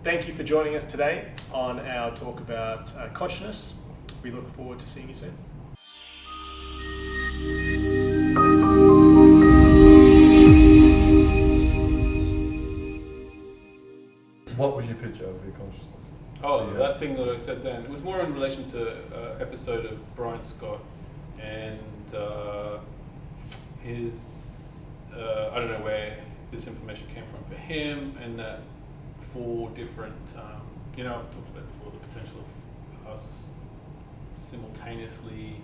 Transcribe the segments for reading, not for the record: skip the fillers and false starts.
thank you for joining us today on our talk about consciousness. We look forward to seeing you soon. What was your picture of your consciousness? Oh, that thing that I said then. It was more in relation to an episode of Brian Scott and his, I don't know where this information came from for him, and that 4 different, I've talked about before the potential of us simultaneously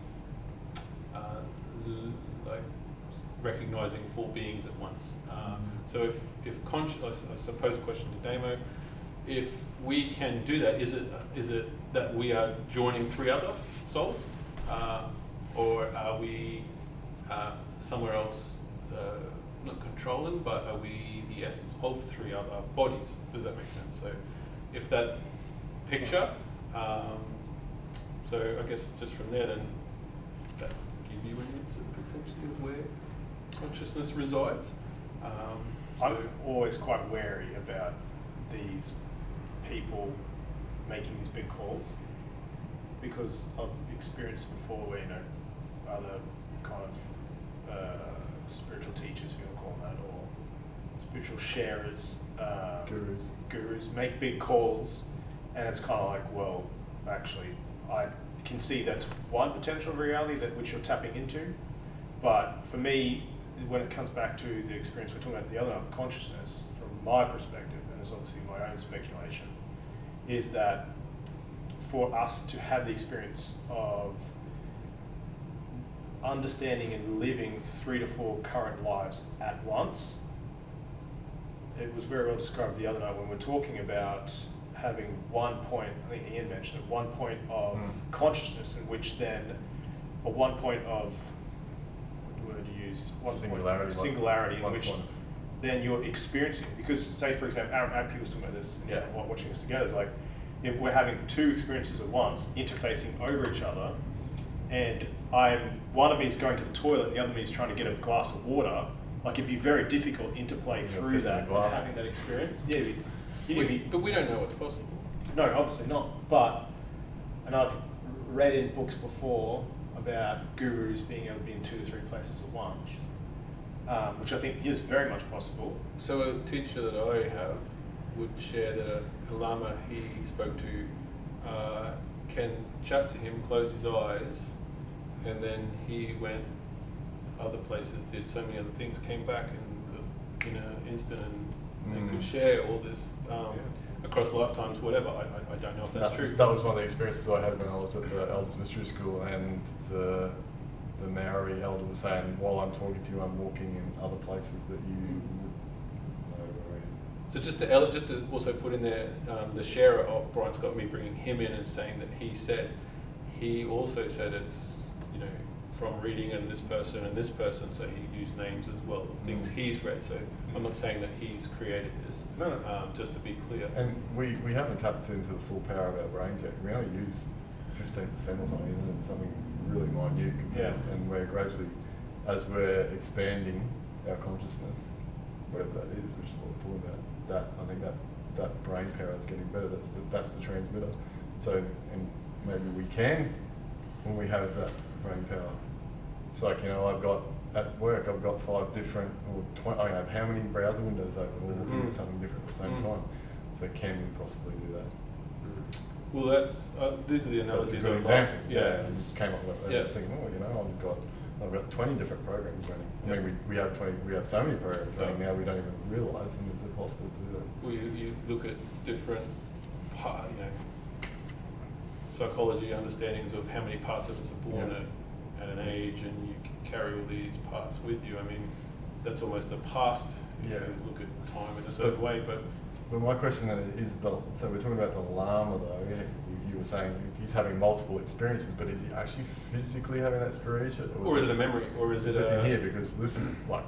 recognizing 4 beings at once. So if I suppose a question to Damo, if we can do that, is it that we are joining 3 other souls, or are we somewhere else, not controlling, but are we the essence of 3 other bodies? Does that make sense? So if that picture, so I guess just from there, then that give you an answer potentially of where consciousness resides. I'm always quite wary about these people making these big calls, because I've experienced before where, other kind of spiritual teachers, if you want to call them that, or spiritual sharers, gurus make big calls, and it's kind of like, well, actually, I can see that's one potential reality that which you're tapping into, but for me, when it comes back to the experience we're talking about the other night, consciousness, from my perspective, and it's obviously my own speculation, is that for us to have the experience of understanding and living 3 to 4 current lives at once, it was very well described the other night when we're talking about having one point, I think Ian mentioned it, one point of consciousness in which then, or one point of, what word you used? Singularity in which then you're experiencing, because say for example, Aaron was talking about this, watching us together, it's like, if we're having 2 experiences at once, interfacing over each other, and one of me is going to the toilet and the other me is trying to get a glass of water, like it'd be very difficult interplay through that and having that experience. But we don't know what's possible. No, obviously not. And I've read in books before about gurus being able to be in 2 to 3 places at once, which I think is very much possible. So a teacher that I have would share that a lama he spoke to can chat to him, close his eyes, and then he went other places, did so many other things, came back in an instant and could share all this across lifetimes, whatever. I don't know if that's true. That was one of the experiences I had when I was at the Elders Mystery School, and the Maori elder was saying, while I'm talking to you, I'm walking in other places that you would know already. So just to also put in there, the sharer of Brian Scott, me bringing him in and saying that he also said it's, from reading and this person, so he used names as well of things he's read. So I'm not saying that he's created this, just to be clear. And we haven't tapped into the full power of our brains yet. We only use 15% or something really minute compared, and we're gradually, as we're expanding our consciousness, whatever that is, which is what we're talking about, that I think that brain power is getting better. That's the transmitter. So, and maybe we can, when we have that brain power. It's like, I've got, at work, I've got 5 different, I have how many browser windows open, all looking at something different at the same time. So can we possibly do that? Well, that's these are the analogies. That's a good example. I just came up with that. I was thinking, I've got 20 different programs running. I mean, we have so many programs running now we don't even realise, and is it possible to do that? Well, you look at different, psychology understandings of how many parts of us are born at an age, and you carry all these parts with you. I mean, that's almost a past. You look at time in a certain way, but my question then is, so we're talking about the Lama though. You were saying he's having multiple experiences, but is he actually physically having that experience, or is it a memory, or is it in here? Because this is like,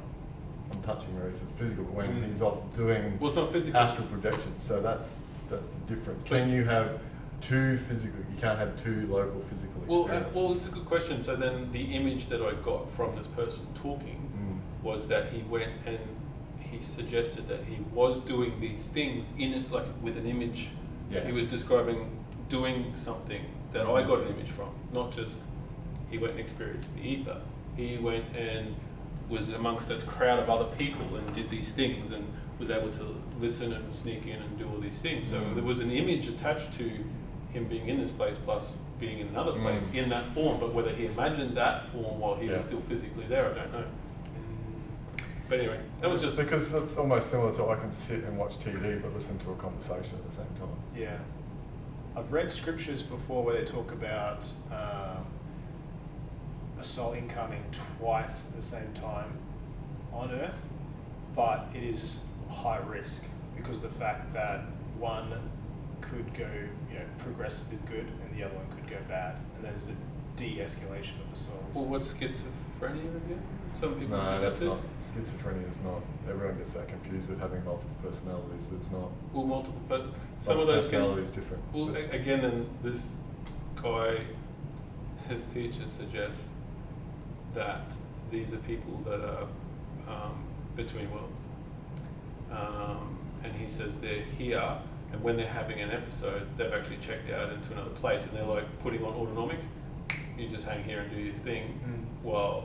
I'm touching where he says physical, but when he's off doing it's not physical. Astral projection, so that's the difference. Can you have 2 physical? You can't have 2 local physical experiences. Well, it's a good question. So then the image that I got from this person talking was that he went and he suggested that he was doing these things in it, like with an image. Yeah. He was describing doing something that I got an image from, not just he went and experienced the ether. He went and was amongst a crowd of other people and did these things and was able to listen and sneak in and do all these things. So there was an image attached to him being in this place plus being in another place in that form, but whether he imagined that form while he was still physically there, I don't know. But anyway, that was just... Because that's almost similar to I can sit and watch TV but listen to a conversation at the same time. Yeah. I've read scriptures before where they talk about a soul incoming twice at the same time on Earth, but it is high risk because of the fact that one could go, progressively good and the other one could go bad, and there's a de-escalation of the souls. Well, what's schizophrenia again? Some people No, that's suggest it. not. Schizophrenia is not. Everyone gets that confused with having multiple personalities, but it's not. Well, multiple, but some of Multiple those personalities different. Well, again, then this guy, his teacher suggests that these are people that are between worlds, and he says they're here, and when they're having an episode, they've actually checked out into another place, and they're like putting on autonomic. You just hang here and do your thing, while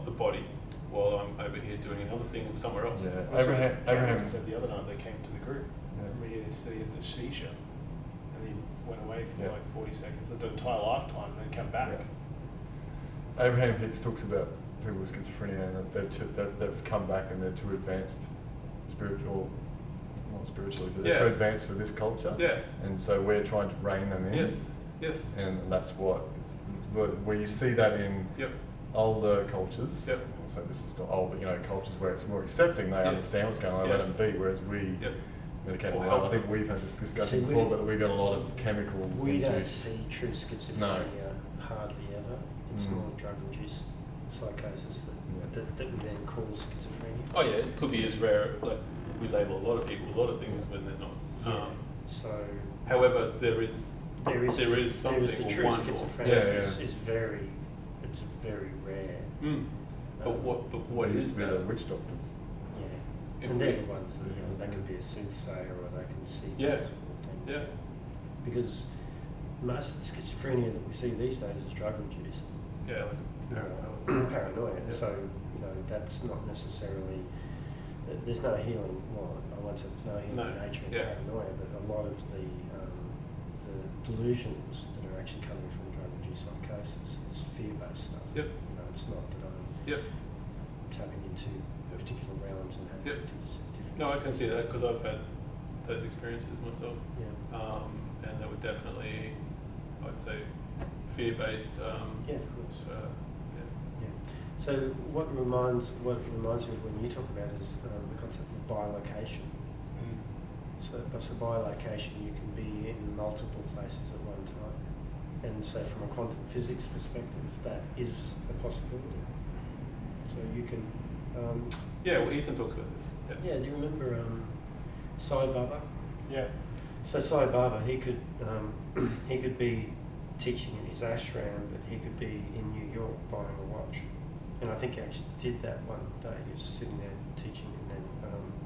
I'm over here doing another thing somewhere else. Yeah, That's Abraham what said the other night they came to the group. Remember he said he had the seizure, and he went away for like 40 seconds, lived an entire lifetime, and then come back. Yeah. Abraham Hicks talks about people with schizophrenia and that they've come back and they're too advanced not spiritually, but they're too advanced for this culture. Yeah. And so we're trying to rein them in. Yes. And that's what where you see that in older cultures. Yep. So this is still old, but cultures where it's more accepting, they understand what's going on, let them be. Whereas we medicate them out. I think we've had this discussion before, but we've got a lot of chemical. We don't see true schizophrenia hardly ever. It's more drug-induced psychosis that we then call schizophrenia. Oh yeah, it could be as rare. Like we label a lot of people, a lot of things when they're not. So, however, there is something. The true schizophrenia is very rare. But what used is to be that? the witch doctors. Yeah, and they're the ones that they could be a soothsayer or they can see multiple things. Yeah. Because most of the schizophrenia that we see these days is drug-induced. Yeah, like paranoia. So that's not necessarily. There's no healing. Well, I won't say there's no healing nature in paranoia, but a lot of the delusions that are actually coming from drug-induced psychosis is fear-based stuff. Yep. It's not that I'm tapping into particular realms and having different. No, I can see that because I've had those experiences myself. Yeah. And they were definitely, I'd say, fear-based. Yeah, of course. Yeah. So what reminds me of when you talk about is the concept of bilocation. So bilocation, you can be in multiple places at one time, and so from a quantum physics perspective, that is a possibility. So you can. Well, Ethan talks about this. Yeah. Do you remember Sai Baba? Yeah. So Sai Baba, he could be teaching in his ashram, but he could be in New York buying a watch. And I think he actually did that one day. He was sitting there teaching,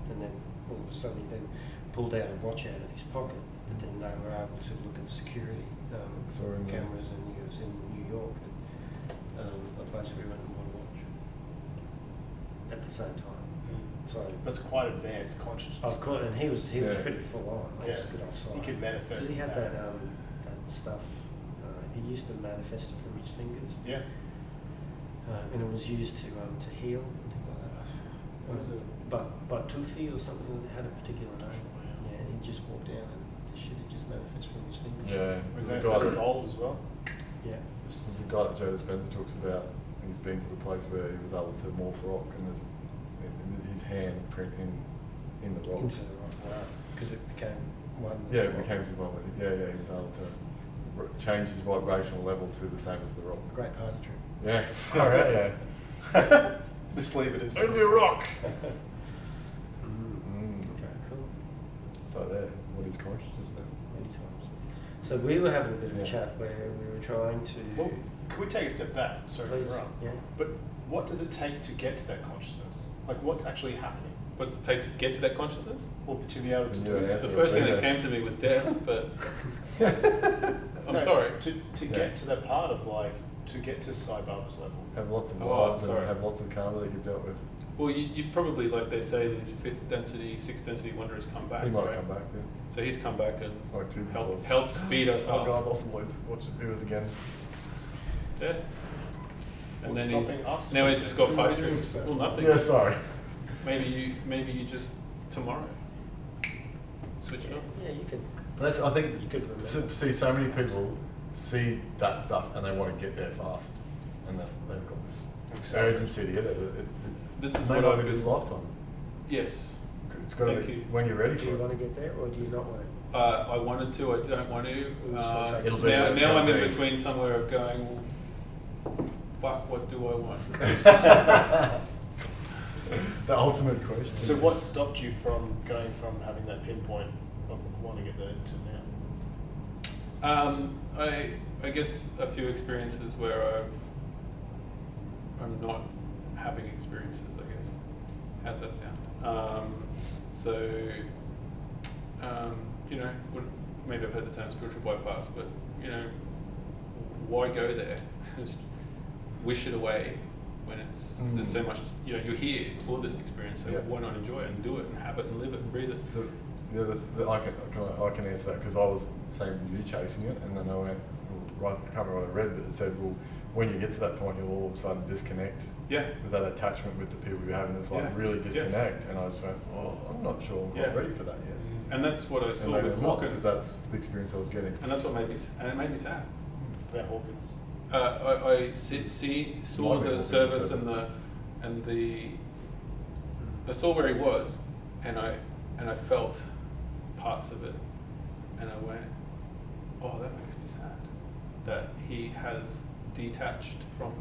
and then all of a sudden he then pulled out a watch out of his pocket. But then they were able to look at security cameras, and he was in New York, and a place where he went and bought a watch at the same time. So that's quite advanced consciousness. And he was pretty full on. That's good outside. He could manifest. Because he had that stuff. He used to manifest it from his fingers. Yeah. And it was used to heal and things like that. What was it? But toothy or something that had a particular name. Yeah, and he just walked out and the shit had just manifest from his fingers. Yeah. We There's a manifest guy gold as well. Yeah. There's a guy that Joe Dispenza talks about. He's been to the place where he was able to morph rock, and there's his hand print in the rock. Into the rock. Wow. Because it became one. Yeah, it became one with it. Yeah, he was able to change his vibrational level to the same as the rock. Great party trick. Yeah. All right. Yeah. Just leave it as Only a rock. Okay, cool. So there, what is consciousness then? Many times. So we were having a bit of a chat where we were trying to. Well, can we take a step back? Sorry to Please, interrupt. yeah. But what does it take to get to that consciousness? Like, what's actually happening? what's it take to get to that consciousness? Or to be able to And do you it. answer The it, first thing yeah. that came to me was death, but I'm No, sorry. To Yeah. get to that part of like, to get to Sai Baba's level. Have lots of Oh, lives sorry. and have lots of karma that you've dealt with. Well, you probably, like they say, these fifth density, sixth density wanderers come back. He might right? have come back, yeah. So he's come back and Like Jesus was. helped speed us Oh up. God, lost the voice. Watch the viewers again. Yeah. And What's then stopping us? now he's just got party Nothing, tricks. so. Well, nothing. Yeah, sorry. Maybe you just tomorrow switch it up. Yeah, you can. That's, I think You could remember. see so many people see that stuff and they want to get there fast, and they've got this urgency to get there. This is may what not I've be this been- lifetime. It's It's got to Thank be you. when you're ready Do for you it. want to get there, or do you not want it? I wanted to. I don't want to. You just want to take It'll it. be Now, what it's now I'm gonna in be. between somewhere of going. Well, fuck. What do I want? The ultimate question. So what stopped you from going from having that pinpoint of wanting it there to now? I guess a few experiences where I'm not having experiences, I guess. How's that sound? You know, maybe I've heard the term spiritual bypass, but you know, why go there? Just wish it away when it's there's so much. You know, you're here for this experience, so Yeah. why not enjoy it and do it and have it and live it and breathe it? I can answer that because I was the same with you chasing it, and then I went, right, I can't remember what I read, but it said, well, when you get to that point, you'll all of a sudden disconnect Yeah. with that attachment with the people you're having. It's like Yeah. really Yes. disconnect, and I just went, oh, I'm not sure I'm quite Yeah. ready for that yet. And that's what I saw And maybe with I'm not, Hawkins. because that's the experience I was getting. And that's what made me, and it made me sad. About Hawkins. I saw Might be the Hawkins service said and the I saw where he was, and I felt parts of it, and I went, oh, that makes me sad that he has detached from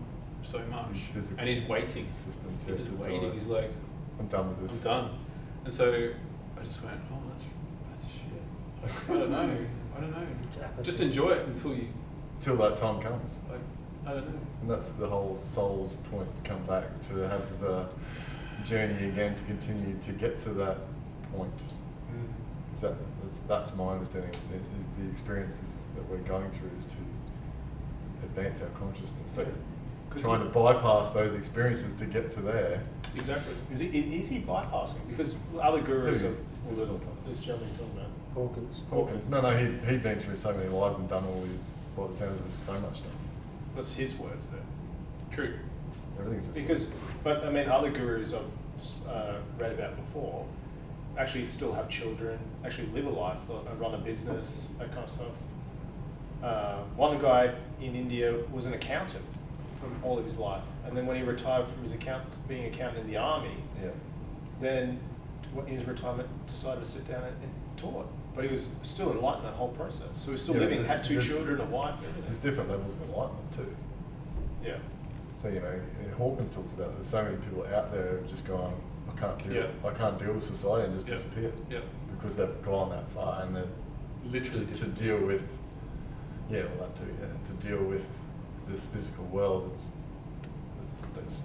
so much, His physical and he's waiting. systems, He's yeah, just to waiting. die. He's like, I'm done with this. I'm done. And so I just went, oh, that's shit. Like, I don't know. It's apathy. Just enjoy it until you, Till that time comes. like, I don't know. And that's the whole soul's point, come back to have the journey again, to continue to get to that point. Is that's my understanding. The experiences that we're going through is to advance our consciousness. So 'Cause trying to bypass those experiences to get to there. Exactly. Is he bypassing? Because other gurus Who? are this gentleman you're talking about. Hawkins. Hawkins. No, he'd been through so many lives and done all his, by the sounds of it, so much stuff. What's his words there? True. Everything's just Because, but I mean, other gurus I've read about before actually still have children, actually live a life, run a business, that kind of stuff. One guy in India was an accountant from all of his life, and then when he retired from his being an accountant in the army, yeah. then in his retirement decided to sit down and taught. But he was still enlightened that whole process. So he was still Yeah, living, there's- had two there's- children, a wife, There's everything. different levels of enlightenment too. Yeah. So Hawkins talks about there's so many people out there who've just gone, I can't deal with society, and just Yeah. disappear. Yeah. Because they've gone that far, and they're Literally to different. deal with, yeah, well that too, yeah, to deal with this physical world, they just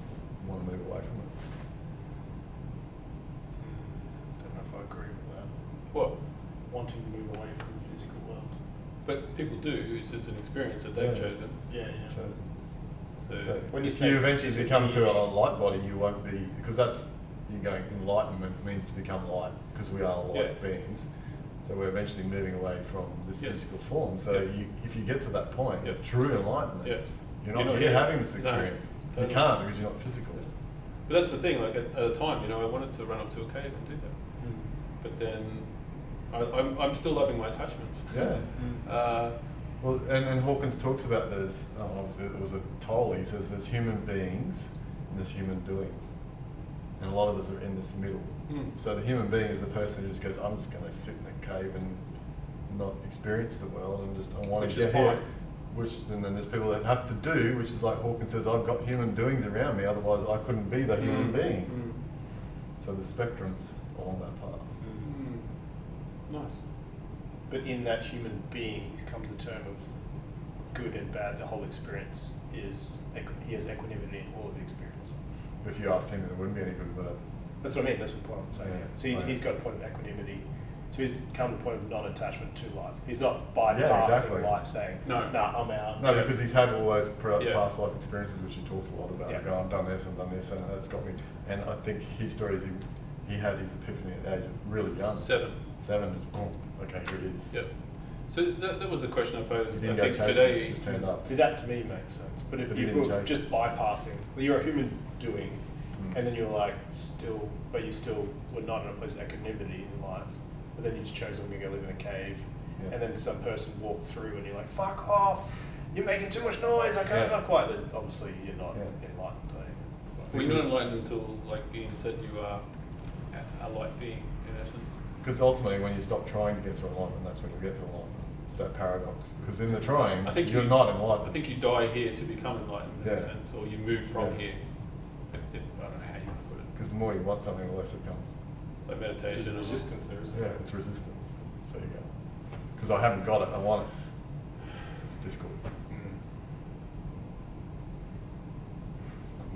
want to move away from it. Don't know if I agree with that. What? Wanting to move away from the physical world. But people do. It's just an experience that they've Yeah. chosen. Yeah, So, So, so When you if say you eventually come to disappear- a light body, you won't be, because that's, you're going, enlightenment means to become light, because we are light Yeah. beings. So we're eventually moving away from this Yes. physical form. So Yeah. if you get to that point, Yeah. true enlightenment, Yeah. you're not You're not here here. having this No, experience. totally. You can't because you're not physical. but that's the thing. Like at a time, you know, I wanted to run off to a cave and do that, Mm. but then I'm still loving my attachments. Yeah. Uh, Well, and Hawkins talks about there's, obviously it was a toll, he says there's human beings and there's human doings. And a lot of us are in this middle. Mm. So the human being is the person who just goes, I'm just going to sit in a cave and not experience the world and just, I want Which to is get here. fine. And then there's people that have to do, which is like Hawkins says, I've got human doings around me, otherwise I couldn't be the human being. So the spectrum's along that path. Nice. But in that human being, he's come to the term of good and bad. The whole experience is, he has equanimity in all of the experience. If you asked him, there wouldn't be any good and bad. That's what I mean. That's the point I'm saying. Yeah. So he's got a point of equanimity. So he's come to a point of non-attachment to life. He's not bypassing exactly. life saying, No. nah, I'm out. No, because he's had all those Yeah. past life experiences, which he talks a lot about. Yeah. Like, oh, I've done this, and that's got me. And I think his story is he had his epiphany at the age of really young. 7. 7 is boom. Okay, here it is. Yep. So that was a question I posed. He I didn't go think chasing today. it, just turned up. See, that to me makes sense. But if But he you didn't were chase just it. bypassing, well, you're a human doing, Mm. and then you're like still, but you still were not in a place of equanimity in life. But then you just chose I'm going to go live in a cave, Yeah. and then some person walked through, and you're like, "Fuck off! You're making too much noise. I can't." Yeah. Not quite. Then obviously you're not Yeah. enlightened. Well, you're not Because- enlightened until, like Ian said, you are a light being in essence. Because ultimately, when you stop trying to get to enlightenment, that's when you get to enlightenment. It's that paradox. Because in the trying, I think you're you- not I enlightened. think you die here to become enlightened in Yeah. a sense, or you move from Yeah. here. If I don't know how you want to put it. Because the more you want something, the less it comes. Like There's meditation. a or- resistance there, isn't Yeah, there? it's resistance. So you go. Because I haven't got it, I want it. It's discord. Mm.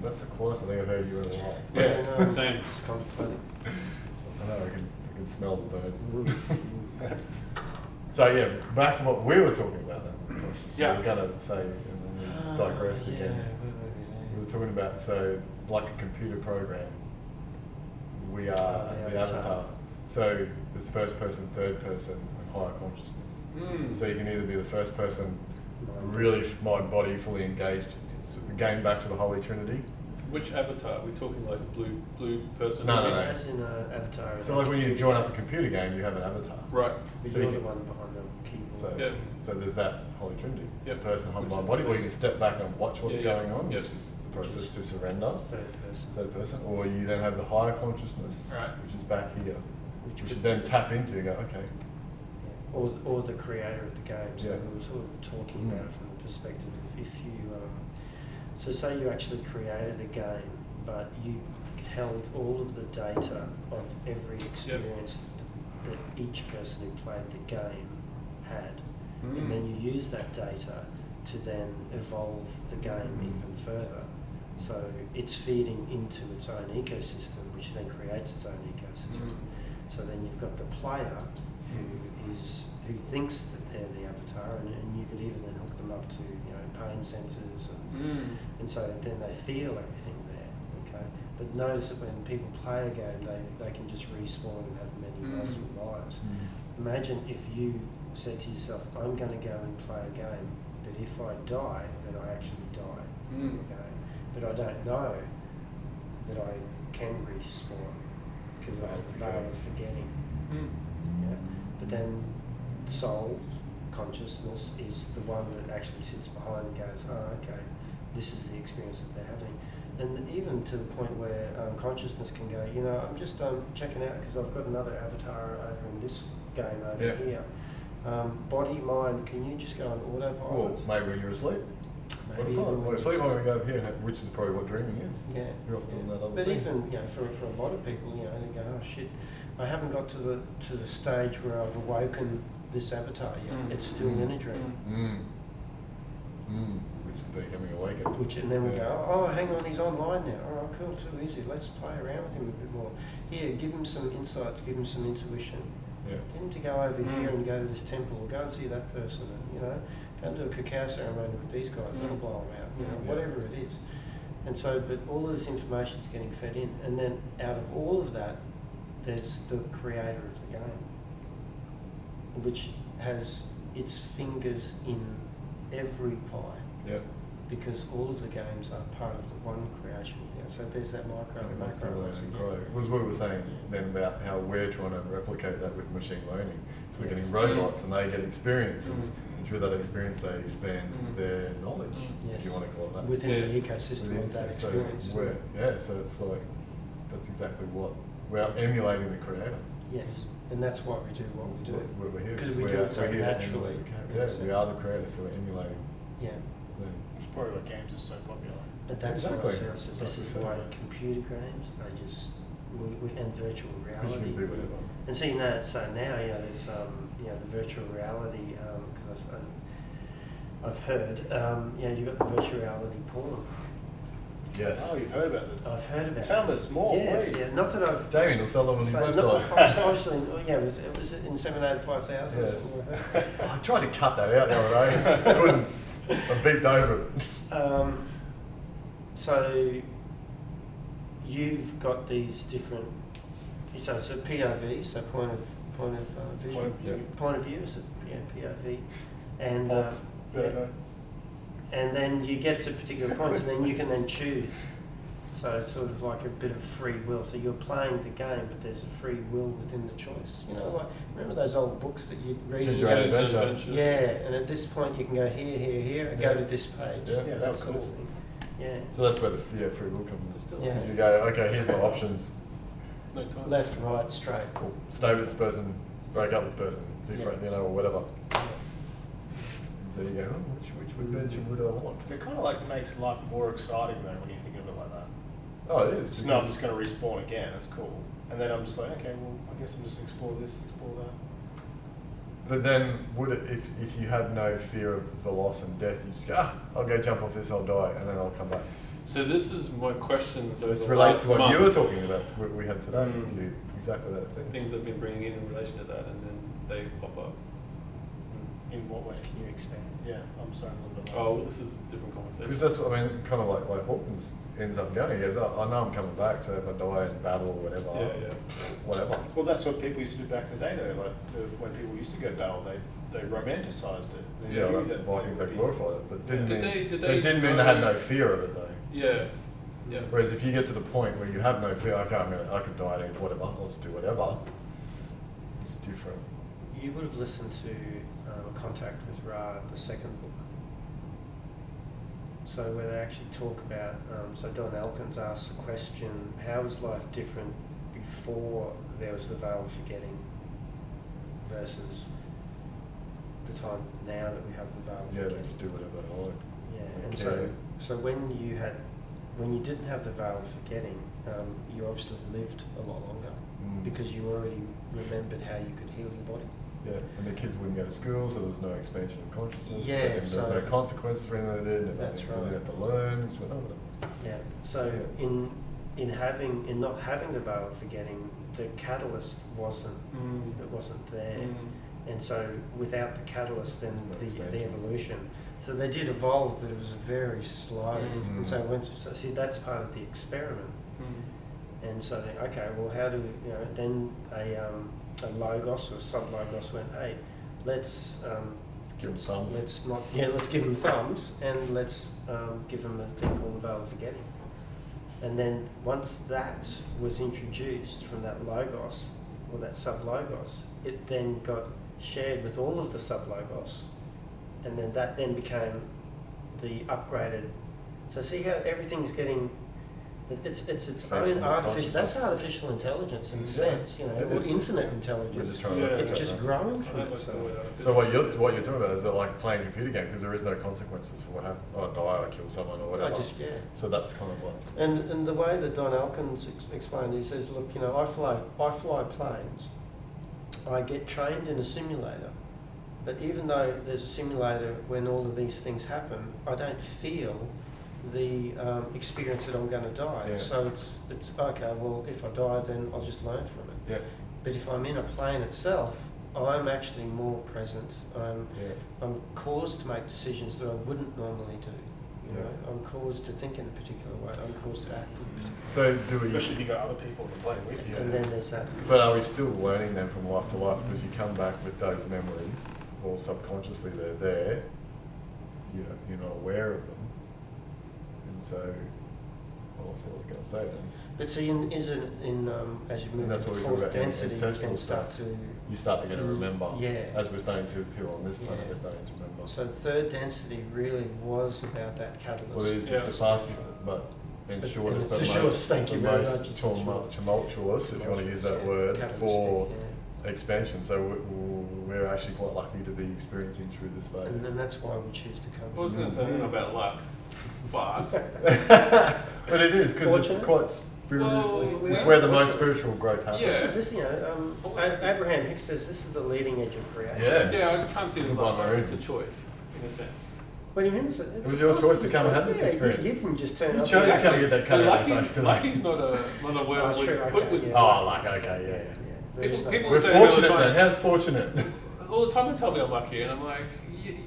That's the quietest thing I've heard you in a while. Yeah, no, same. Just contemplating. I know, I can smell the bird. So yeah, back to what we were talking about then. Yeah. We were going to say, and then we digressed Yeah, again. where were we We there? were talking about, so like a computer program, we are The the avatar. avatar. So there's first person, third person, and higher consciousness. Mm. So you can either be the first person, Mind. really mind, body, fully engaged. It's again back to the Holy Trinity. Which avatar? Are we talking like a blue person? No, no, no. As in Avatar. So like when you join up a computer game, you have an avatar. Right. But so you're you the can- one behind the keyboard. So, Yep. so there's that Holy Trinity. Yep. The person, mind, body, or you can step back and watch what's Yeah, yeah. going on, Yep. which is the process to surrender. Third person. Third person, or you then have the higher consciousness, Right. which is back here, Which which you could- then tap into and go, okay, Yeah. Or the creator of the game. So Yeah. we were sort of talking Mm. about it from the perspective of if you, so say you actually created a game, but you held all of the data of every experience that each person who played the game had, and then you use that data to then evolve the game even further. So it's feeding into its own ecosystem, which then creates its own ecosystem. So then you've got the player who thinks that they're the avatar, and you could even then hook them up to pain sensors, and so then they feel everything there. Okay, but notice that when people play a game, they can just respawn and have many multiple lives. Imagine if you said to yourself, "I'm going to go and play a game, but if I die, then I actually die." Okay, but I don't know that I can respawn because I have the veil of forgetting. Yeah. But then soul, consciousness, is the one that actually sits behind and goes, "Oh, okay, this is the experience that they're having." And even to the point where consciousness can go, I'm just checking out because I've got another avatar over in this game over Yeah. here. Body, mind, can you just go on well, autopilot? maybe when you're asleep. Maybe Well, even when asleep, you're I'm going to go over here, which is probably what dreaming is. Yeah. You're off doing that other But thing. even for a lot of people, they go, "Oh shit, I haven't got to the stage where I've awoken this avatar yet. It's still in a dream." Which is becoming awakened. And then we Yeah. go, "Oh, hang on, he's online now. Oh, cool, too easy. Let's play around with him a bit more. Here, give him some insights, give him some intuition. Yeah. Get him to go over here and go to this temple, or go and see that person, and go and do a cacao ceremony with these guys. That'll blow him out. Yeah. Whatever it is." And so, but all of this information is getting fed in, and then out of all of that, there's the creator of the game, which has its fingers in every pie, Yeah. because all of the games are part of the one creation. So there's that micro and That's the macro. learn once and again. grow. It was what we were saying then about how we're trying to replicate that with machine learning. So we're Yes. getting robots and they get experiences, Mm. and through that experience they expand their knowledge, if you want to call it that. Within Yeah. the ecosystem of that So experience. isn't we're, it? yeah, so it's like, that's exactly what, we're emulating the creator. Yes, and that's why we do what we do. We're here. Because we we're- do it so we're here to naturally. emulate the character. in a Yeah, we sense. are the creator, so we're emulating Yeah, them. It's probably why games are so popular. but that's Exactly. what I said. So this is Exactly. why computer games are just, and virtual Because you reality. can do whatever. And seeing that, so now, there's, the virtual reality, because I've heard, you've got the virtual reality porn. Yes. Oh, you've heard about this. I've heard about Tell this. us more, Yes, please. yeah. Not that I've. Damien will sell them on his So, website. so obviously, yeah, was it in 785,000 or Yes. something like that? I tried to cut that out the other day. Couldn't. I beeped over it. So you've got these different. So it's a POV, so point of vision. Point of view. Point of view is it? Yeah, POV, and Off, yeah. vertigo. And then you get to particular points, and then you can then choose. So it's sort of like a bit of free will. So you're playing the game, but there's a free will within the choice. You know, like remember those old books that you read? Choose your own adventure. Yeah, and at this point you can go here, and go to this page. Yeah. Yeah, that was sort of cool. thing. Yeah. So that's where the free will comes. Still. Yeah. Because you go, okay, here's my options. No time. Left, right, straight. Cool. Stay with this person, break up with this person, be Yeah. friend, or whatever. So you go, oh, which adventure would I want? It kind of like makes life more exciting though when you think of it like that. Oh, it is. Just no, I'm just going to respawn again. That's cool. And then I'm just like, okay, well, I guess I'm just explore this, explore that. But then, would it, if you had no fear of the loss and death, you just go, I'll go jump off this, I'll die, and then I'll come back. So this is my question. So This the relates last to what month, you were talking about, what we had today Mm. with you, exactly that thing. Things I've been bringing in relation to that, and then they pop up. In what way? Can you expand? Yeah, I'm sorry, a little bit. Oh, well, this is a different conversation. Because that's what I mean, kind of like Hawkins ends up going. He goes, oh, I know I'm coming back, so if I die in battle or whatever, Yeah. whatever. Well, that's what people used to do back in the day, though. Like when people used to go battle, they romanticized it. They Yeah, knew that's the that Vikings, would they be- glorified it, but didn't Did mean, they- did they they didn't mean they had no fear of it though. Yeah. Yeah. Whereas if you get to the point where you have no fear, okay, I could die at whatever, I'll just do whatever. It's different. You would have listened to Contact with Ra, the second book. So where they actually talk about, so Don Elkins asks the question, how is life different before there was the veil of forgetting versus the time now that we have the veil of Yeah, they forgetting? just do whatever they like. Yeah, and Okay. so when you didn't have the veil of forgetting, you obviously lived a lot longer Mm. because you already remembered how you could heal your body. Yeah, and the kids wouldn't go to school, so there was no expansion of consciousness. Yeah, and there was so- no consequences for anything they did. And That's they right. didn't have to learn. So whatever. Yeah. So in not having the veil of forgetting, the catalyst wasn't there, and so without the catalyst, then There's no the expansion. evolution. So they did evolve, but it was very slow. Mm. And so see that's part of the experiment. And so then, okay, well, how do we, then a logos or a sub-logos went, hey, let's Give them thumbs. let's give them thumbs, and let's give them a thing called the veil of forgetting. And then once that was introduced from that logos or that sub-logos, it then got shared with all of the sub-logos, and then that then became the upgraded. So see how everything's getting. It's its Based own on artificial. That's consciousness. artificial intelligence in a Yeah, sense, it or is. infinite We're intelligence. just trying to Yeah. look It's at just that. growing from itself. So what you're talking about is that like playing a computer game because there is no consequences for what happened. Oh, I die, I kill someone or whatever. So that's kind of what. And the way that Don Elkins explained, he says, look, I fly planes. I get trained in a simulator, but even though there's a simulator when all of these things happen, I don't feel the experience that I'm going to die. Yeah. So it's okay. Well, if I die, then I'll just learn from it. Yeah. But if I'm in a plane itself, I'm actually more present. Yeah. I'm caused to make decisions that I wouldn't normally do. Yeah. I'm caused to think in a particular way. I'm caused to act in a particular way. So do we? Especially if you got other people on the plane with you. And then there's that. But are we still learning them from life to life? Because you come back with those memories, or subconsciously they're there. You're not aware of them, and so. Well, that's what I was going to say then. But see, as you move And that's to what we talk fourth about in density, you ancestral can start stuff. to. You start to get to remember. Yeah. As we're starting to people on this planet, Yeah. we're starting to remember. So third density really was about that catalyst. Well, it's Yeah. the fastest, but and But- shortest, and but it's the shortest, thank you the very most much, it's the shortest. tumultuous, if you want to use that Yeah, word, catalyst, for yeah. expansion. So we're actually quite lucky to be experiencing through this phase. And then that's why we choose to come. I was going to say, I don't know about luck, but But it is because it's Fortunate? quite spiritual. Well, it's yeah, where the most fortunate. spiritual growth happens. Yeah. This, Abraham Hicks says this is the leading edge of creation. Yeah. yeah, I can't see it as One luck. way. It's a choice, in a sense. What do you mean? It's was your choice to come and have this yeah, experience. You didn't just turn You up. chose to and- come and get that cut out of your face today. Lucky's not a word Oh, I would true, put okay, with. yeah. Oh, like, okay, yeah. There is no- People We're say all the fortunate time- then. How's fortunate? All the time they tell me I'm lucky, and I'm like,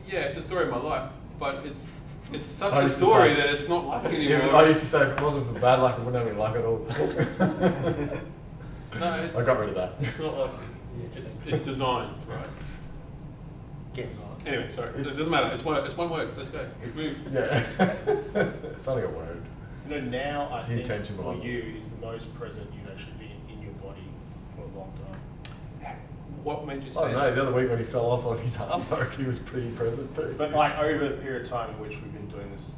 yeah, it's a story of my life, but it's such I a used to story say- that it's not lucky Yeah, anymore. I used to say if it wasn't for bad luck, I wouldn't have any luck at all. No, it's, I got rid of that. it's not lucky. Yes. It's designed, right? Yes. Anyway, sorry, it It's- doesn't matter. It's one word. Let's go. Move. Yeah. It's only a word. You know, now I It's the think intention for behind it. you is the most present you've actually been in your body for a long time. What made you say I don't know, that? the other week when he fell off on his artwork, he was pretty present too. But like over the period of time in which we've been doing this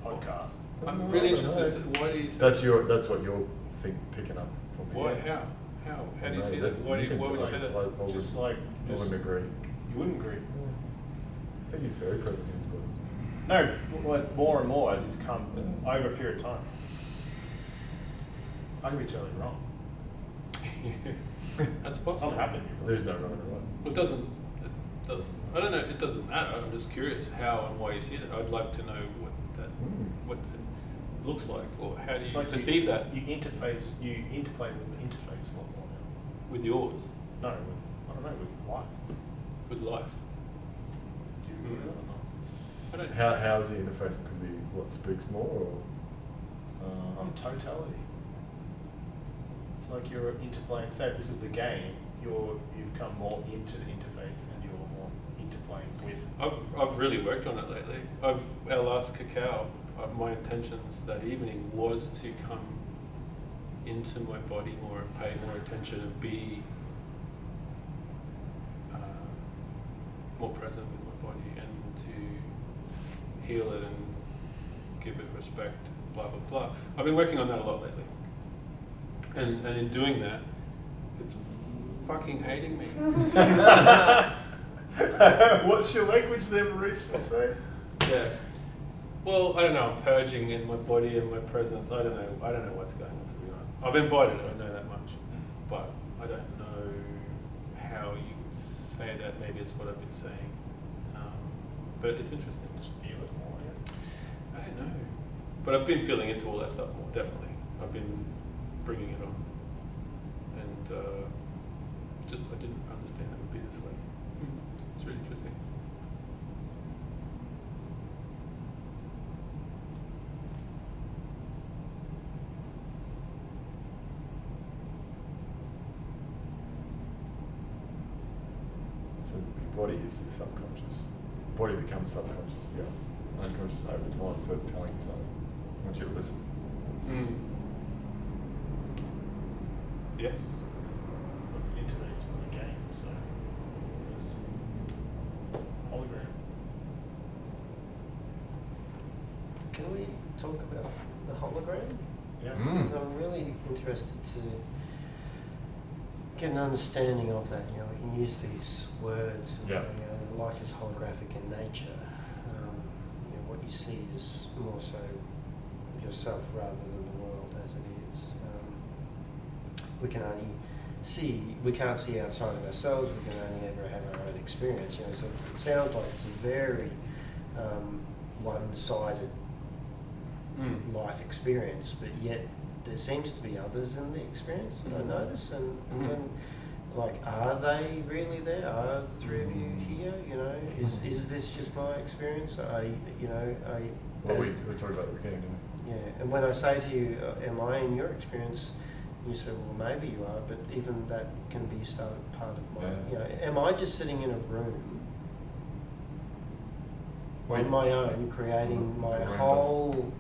podcast, I'm really I don't interested. know. Why do you say That's what you're picking up from me. Why? How do you No, see that? that's- Why would you say say that? I just like I wouldn't agree. you wouldn't agree. I think he's very present in his body. No, well, more and more as he's come over a period of time. I could be totally wrong. That's possible. I'm happy. There's no right or right. It doesn't. It does. I don't know. It doesn't matter. I'm just curious how and why you see that. I'd like to know what that looks like, or how do It's you like perceive that You interplay with the interface a lot more now. with yours, No, I don't know, with life. with life. Do you agree with that or not? I don't. How is he interfacing? Because he speaks more or? On totality. It's like you're interplaying, say if this is the game, you've come more into the interface and you're more interplaying with. I've really worked on it lately. Our last cacao, my intentions that evening was to come into my body more and pay more attention and be more present with my body and to heal it and give it respect, blah, blah, blah. I've been working on that a lot lately. And in doing that, it's fucking hating me. What's your language there, Maurice would say? Yeah. Well, I don't know. I'm purging in my body and my presence. I don't know what's going on, to be honest. I've invited it. I know that much, but I don't know how you would say that. Maybe it's what I've been saying, but it's interesting. Just feel it more, I guess. I don't know, but I've been feeling into all that stuff more. Definitely, I've been bringing it on, and just I didn't understand it would be this way. It's really interesting. So your body is the subconscious. Your body becomes subconscious, yeah. Unconscious over time, so it's telling you something once you listen. Yes. What's the interface for the game? So, it's hologram. Can we talk about the hologram? Yeah. Because I'm really interested to get an understanding of that. You know, we can use these words. Yeah. You know, life is holographic in nature. You know, what you see is more so yourself rather than the world as it is. We can only we can't see outside of ourselves. We can only ever have our own experience. You know, so it sounds like it's a very one-sided life experience, but yet there seems to be others in the experience that I notice, and when, like, are they really there? Are the three of you here? You know, is this just my experience? Well, we talked about the beginning, didn't we? Yeah, and when I say to you, am I in your experience? You say, well, maybe you are, but even that can be part of my. Yeah. You know, am I just sitting in a room Well, on my own, creating my the room whole?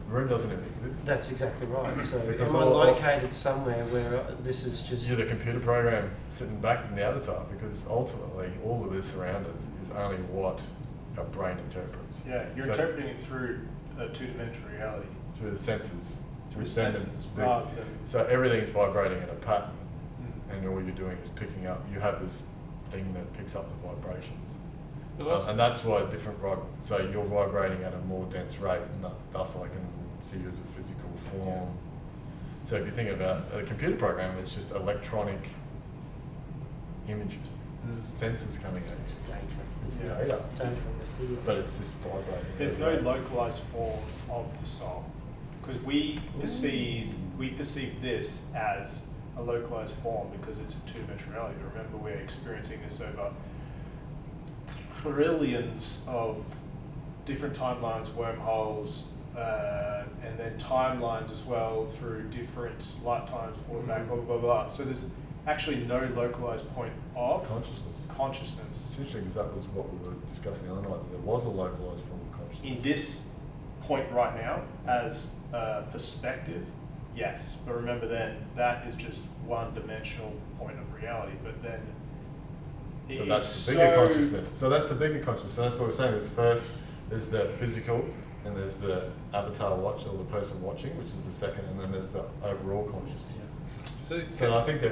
The room doesn't even exist. That's exactly right. So Because am I all- located somewhere where this is just? You're the computer program sitting back in the avatar, because ultimately all of this around us is only what our brain interprets. Yeah, you're So- interpreting it through a two-dimensional reality. Through the senses. Through We send senses, the- rather than. So everything's vibrating in a pattern, Mm. and all you're doing is picking up. You have this thing that picks up the vibrations, Well, that's- and that's why so you're vibrating at a more dense rate, and thus I can see you as a physical form. So if you think about a computer program, it's just electronic images. sensors coming at It's you. data. It's Yeah. data, Data in the field. but it's just vibrating. There's no localized form of the soul, because we perceive this as a localized form because it's a two-dimensional reality. But remember, we're experiencing this over trillions of different timelines, wormholes, and then timelines as well through different lifetimes, forward, back, blah, blah, blah, blah. So there's actually no localized point of consciousness. It's interesting because that was what we were discussing the other night, that there was a localized form of consciousness. In this point right now, as a perspective, yes. But remember then, that is just one-dimensional point of reality. But then So that's the bigger consciousness. So that's the bigger consciousness. So that's what we're saying. There's the physical, and there's the avatar watch, or the person watching, which is the second, and then there's the overall consciousness. So, So I think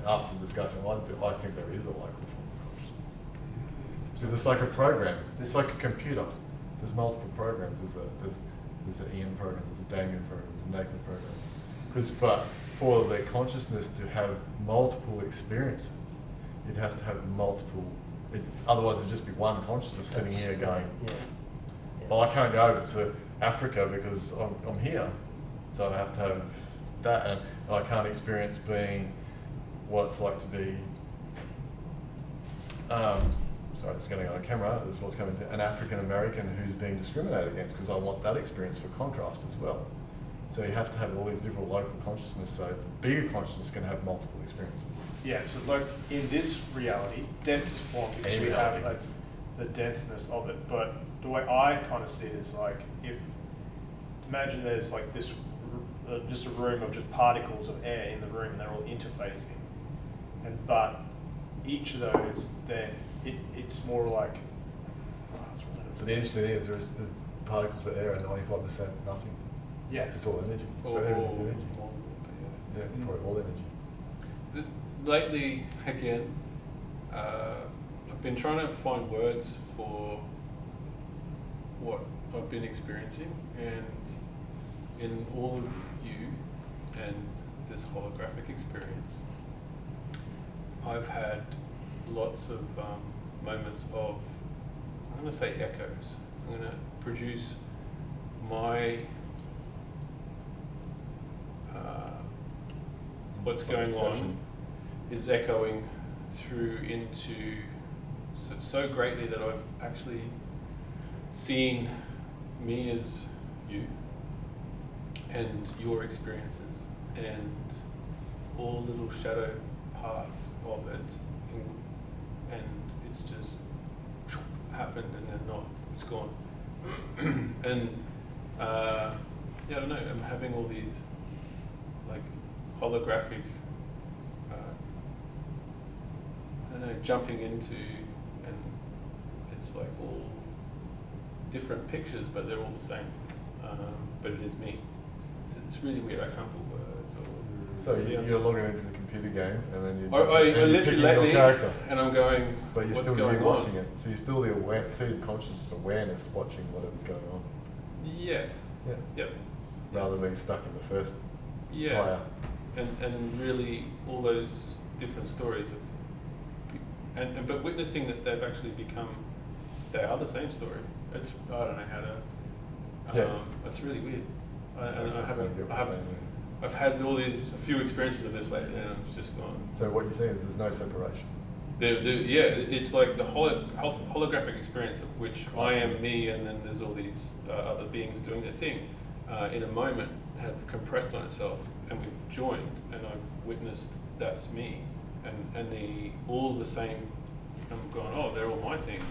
after discussion, I think there is a local form of consciousness. Because it's like a program. It's like a computer. There's multiple programs. There's an Ian program, there's a Damien program, there's a Nathan program. Because for the consciousness to have multiple experiences, it has to have multiple. Otherwise, it'd just be one consciousness sitting here going, Yeah. well, I can't go over to Africa because I'm here. So I have to have that, and I can't experience being what it's like to be, sorry, it's getting on camera, this is what's coming to, an African American who's being discriminated against, because I want that experience for contrast as well. So you have to have all these different local consciousness, so the bigger consciousness can have multiple experiences. Yeah, so like in this reality, densest form, because Any we have reality. like the denseness of it. But the way I kind of see it is like, imagine there's like this, just a room of just particles of air in the room, and they're all interfacing. But each of those, then it's more like, it's really But the interesting thing is there's particles of air are 95% nothing. yes. It's all energy. So everything's energy. Yeah, probably all energy. Lately, again, I've been trying to find words for what I've been experiencing, and in all of you and this holographic experience, I've had lots of moments of, I'm going to say echoes. I'm going to produce my what's going on is echoing through into so greatly that I've actually seen me as you and your experiences and all little shadow parts of it, and it's just happened and then not, it's gone. And yeah, I don't know, I'm having all these like holographic, I don't know, jumping into, and it's like all different pictures, but they're all the same. But it is me. It's really weird. I can't put words or. So you're logging into the computer game, and then you're I you're literally picking your lately, character. and I'm going. But you're what's still going you're on? watching it. So you're still the seed conscious awareness watching whatever's going on. Yeah. Yeah. Yep. Rather than being stuck in the first Yeah. player. And really all those different stories of, but witnessing that they've actually become, they are the same story. It's, I don't know how to. Yeah. It's really weird. I I've had all these a few experiences of this lately, and I've just gone. So what you're saying is there's no separation. Yeah, it's like the holographic experience of which I am me, and then there's all these other beings doing their thing. In a moment, have compressed on itself, and we've joined, and I've witnessed that's me, and the all the same. I'm going, oh, they're all my things,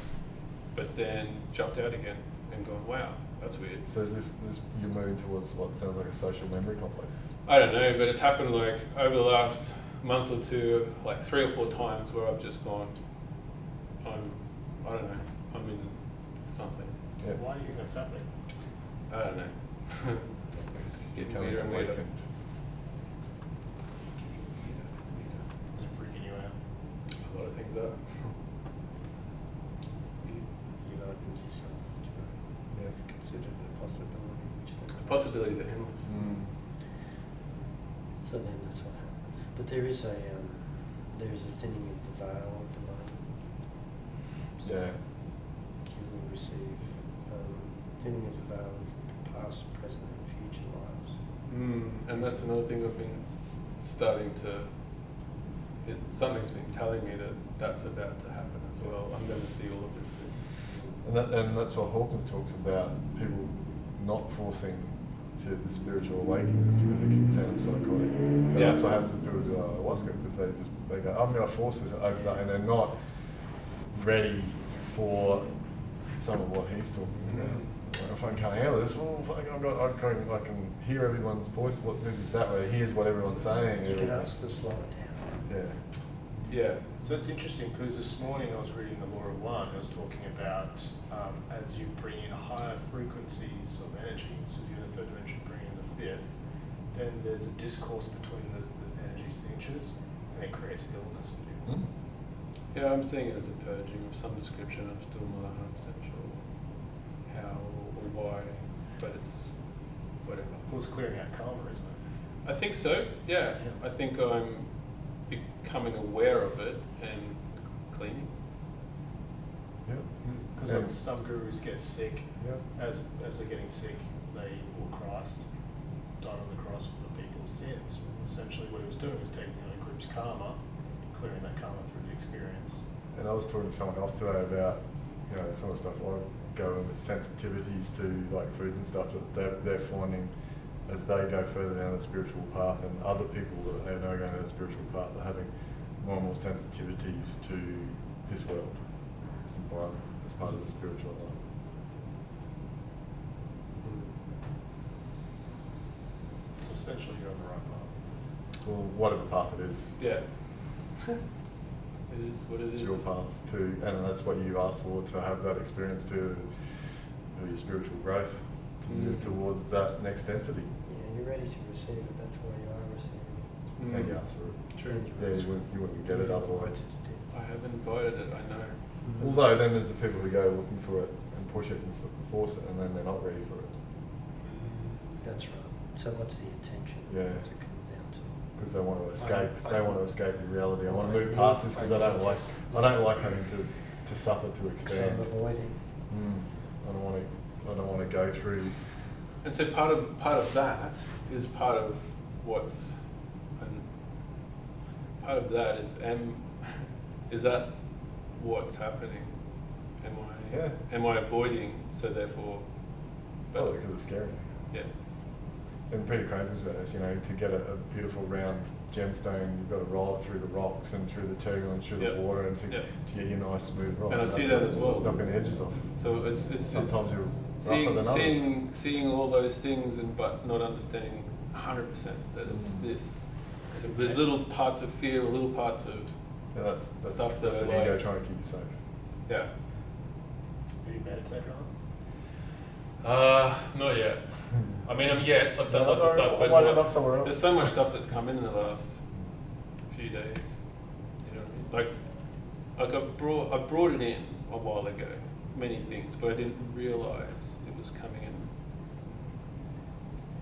but then jumped out again and gone, wow, that's weird. So is this you're moving towards what sounds like a social memory complex? I don't know, but it's happened like over the last month or two, like 3 or 4 times where I've just gone, I don't know, I'm in something. Yeah. Why do you think that's happening? I don't know. It's getting Becoming weirder and weirder. awakened. Is it freaking you out? A lot of things are. You've opened yourself to Yeah. consider the possibility, which then The possibilities are endless. So then that's what happens. But there is a thinning of the veil at the moment. So Yeah. you will receive thinning of the veil of past, present, and future lives. And that's another thing I've been starting to. Something's been telling me that that's about to happen as well. I'm going to see all of this. And that's what Hawkins talks about, people not forcing to the spiritual awakening is because it can sound psychotic. So Yeah. that's what happens with people who do ayahuasca, because they go, I'm going to force this over that, and they're not ready for some of what he's talking about. Like, if I can't handle this, well, I can hear everyone's voice, what moves that way, hears what everyone's saying. You can ask to slow it down. Yeah. Yeah. So it's interesting because this morning I was reading The Law of One. It was talking about as you bring in higher frequencies of energy, so you're in the third dimension, bring in the fifth, then there's a discourse between the energy signatures, and it creates illness in people. Yeah, I'm seeing it as a purging of some description. I'm still not 100% sure how or why, but it's whatever. Well, it's clearing out karma, isn't it? I think so, yeah. Yeah. I think I'm becoming aware of it and cleaning. Yeah. Because like some gurus get sick, Yeah. as they're getting sick, they will Christ died on the cross for the people's sins. Essentially, what he was doing was taking a group's karma, clearing that karma through the experience. And I was talking to someone else today about, some of the stuff I go in with sensitivities to like foods and stuff that they're finding as they go further down the spiritual path, and other people that they know going down the spiritual path are having more and more sensitivities to this world, this environment, as part of the spiritual life. So essentially, you're on the right path. Well, whatever path it is, Yeah. It is what it it's is. your path too, and that's what you asked for, to have that experience too, your spiritual growth, to move towards that next density. Yeah, you're ready to receive it. That's why you are receiving it. And you asked for it. True. Yeah, you wouldn't get it otherwise. I have invited it, I know. Although then there's the people who go looking for it and push it and force it, and then they're not ready for it That's right. So what's the intention? Yeah. What's it come down to? because they want to escape. They want to escape the reality. I want to move past this because I don't like having to suffer to Because expand. I'm avoiding. I don't want to go through. And so part of that is part of what's, and part of that is that what's happening? Am I avoiding? So therefore, Probably because it's scary. yeah, And Peter Crane talks about this, to get a beautiful round gemstone, you've got to roll it through the rocks and through the turbulence, through Yep. the water, and to Yep. get your nice smooth rock. And I That's see that what- as well. It's knocking the edges off. So it's Sometimes you're rougher than others. seeing all those things but not understanding 100% that it's this. So there's little parts of fear, or little parts of Yeah, that's stuff that that's are the ego like- trying to keep you safe. yeah. Have you meditated on? Not yet. I mean, yes, I've done No, lots of no, stuff, but why not up somewhere else? there's so much stuff that's come in the last few days. You know what I mean? Like I brought it in a while ago, many things, but I didn't realise it was coming in.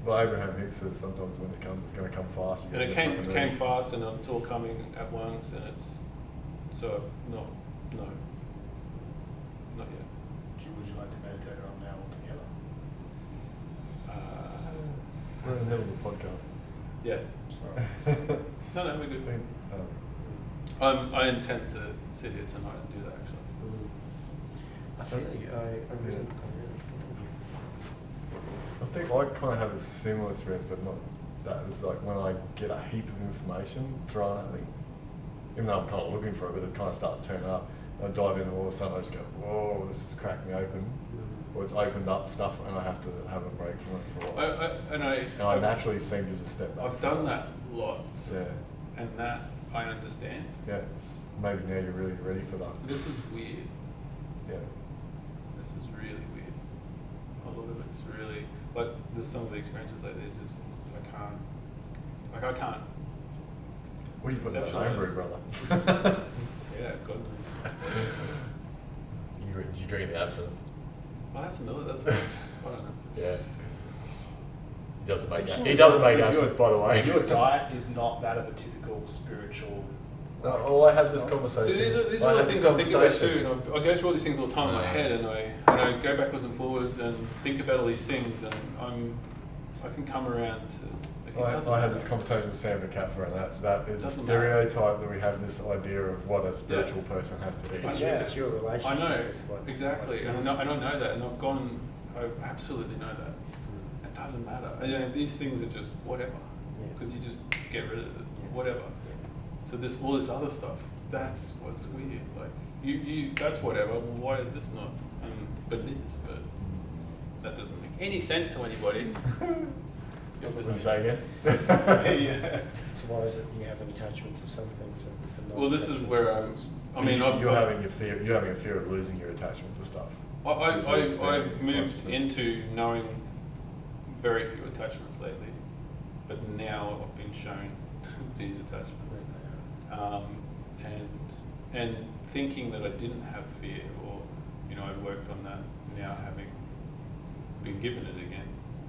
Well, Abraham Hicks says sometimes when it comes, it's going to come fast. And it came fast, and it's all coming at once, and it's so no, not yet. Would you like to meditate on now altogether? We're in the middle of the podcast. Yeah. Sorry. No, we're good. Um, I intend to sit here tonight and do that actually. I feel you. I really feel you. I think I kind of have a similar experience, but not that. It's like when I get a heap of information thrown at me, even though I'm kind of looking for it, but it kind of starts turning up. I dive in, and all of a sudden I just go, whoa, this is cracking me open. Or it's opened up stuff, and I have to have a break from it for a while. And I naturally seem to just step back. I've done that lots. Yeah, And that I understand. yeah. Maybe now you're really ready for that. This is weird. Yeah. This is really weird. A lot of it's really like there's some of the experiences lately just I can't. What do you put in that Conceptualize. homebrew, brother? Yeah, God knows. You drink the absinthe. Well, that's I don't know. Yeah. He doesn't make Essentially, He doesn't make because absinthe, by the way. Your diet is not that of a typical spiritual Well, I have this So conversation. these are all the things I think about too, and I go through all these things all the time in my head, and I go backwards and forwards and think about all these things, and I can come around to. Like, I had this conversation with Sam McCaffrey, and that's that is a Doesn't stereotype that we have this idea of what a spiritual person has to be. It's your I relationship. know with what- exactly, what and it I is. know that, and I absolutely know that. It doesn't matter. And, you know, these things are just whatever, Yeah. because you just get rid of it, Yeah. whatever. Yeah. So this all this other stuff, that's what's weird. Like you that's whatever. Well, why is this not? But it is. But that doesn't make any sense to anybody. What did you say again? Yeah. So why is it you have an attachment to some things and not Well, this is attachment where to I'm. others? I mean, you're having a fear of losing your attachment to stuff. I've moved into knowing very few attachments lately, but now I've been shown these attachments, and thinking that I didn't have fear, or you know, I'd worked on that. Now having been given it again,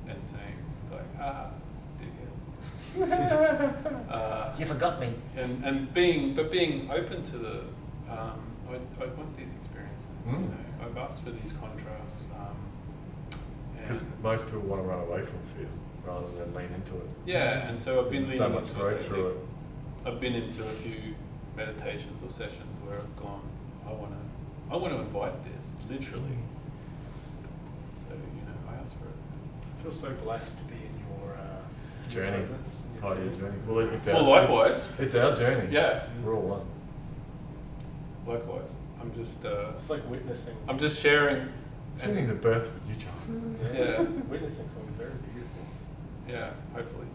and saying like, dickhead. You forgot me. And being open to the I want these experiences. You know, I've asked for these contrasts. Because And most people want to run away from fear rather than lean into it. yeah, and so I've been There's so leaning much into growth it. through it. I've been into a few meditations or sessions where I've gone, I want to invite this, literally. So, you know, I asked for it. I feel so blessed to be in your Journey, presence, in your part of your journey. Well, likewise. It's our journey. Yeah, We're all one. likewise. I'm just It's like witnessing. I'm just sharing. It's really the birth with you, John. Yeah. Witnessing something very beautiful. Yeah, hopefully.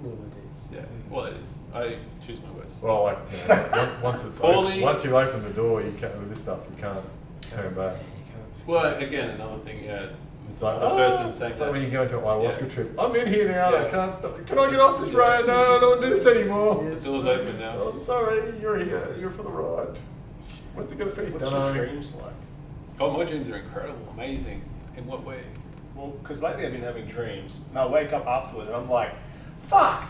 Well, it is. Yeah, well it is. I choose my words. Well, like you know, once it's Poorly- once you open the door, you can't with this stuff. You can't turn back. Yeah, you can't Well, again, another thing, yeah. It's like the person saying it's like that. when you go to an ayahuasca Yeah. trip. I'm in here now. I Yeah. can't stop. Can I get off this ride? No, I don't want to do this anymore. Yeah. The door's open now. Oh, sorry, you're here. You're for the ride. When's it gonna finish? What's Don't your know. dreams like? Oh, my dreams are incredible, amazing. In what way? Well, because lately I've been having dreams, and I wake up afterwards and I'm like, fuck.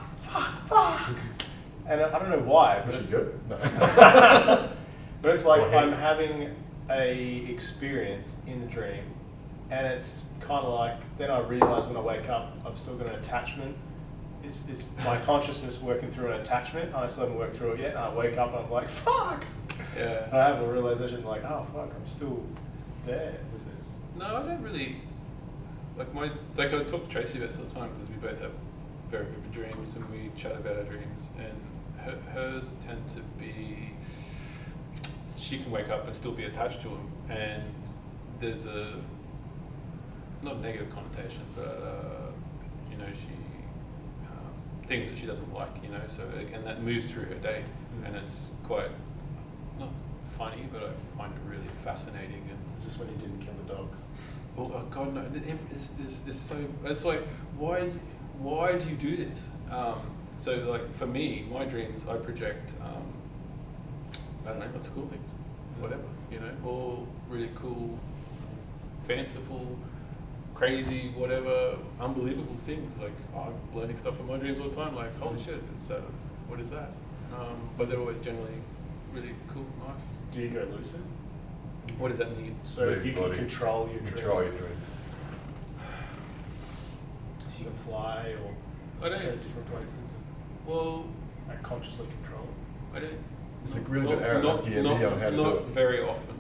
And I don't know why, but Is it's she good? No. but it's like Well, I'm having a experience in the dream, and it's kind of like then I realize when I wake up I've still got an attachment. It's my consciousness working through an attachment. And I still haven't worked through it yet, and I wake up and I'm like, fuck. Yeah. And I have a realization like, oh fuck, I'm still there with this. No, I don't really like I talk to Tracy about this all the time because we both have very vivid dreams and we chat about our dreams, and hers tend to be she can wake up and still be attached to him, and there's a not a negative connotation, but you know, she things that she doesn't like, you know, so again that moves through her day, and it's quite not funny, but I find it really fascinating. And It's just when you didn't kill the dogs. well, oh God, no! It's so. It's like, why do you do this? So, like for me, my dreams, I project. I don't know, lots of cool things, whatever, you know, all really cool, fanciful, crazy, whatever, unbelievable things. Like I'm learning stuff from my dreams all the time. Like, holy shit, what is that? But they're always generally really cool, nice. Do you go lucid? What does that mean? So Move you your can body. control your dream. Control your dream. So you can fly or I go to don't. different places Well, and like, consciously control. I don't. It's a really good Aaron not, Lucky not, video on how to do not it. very often.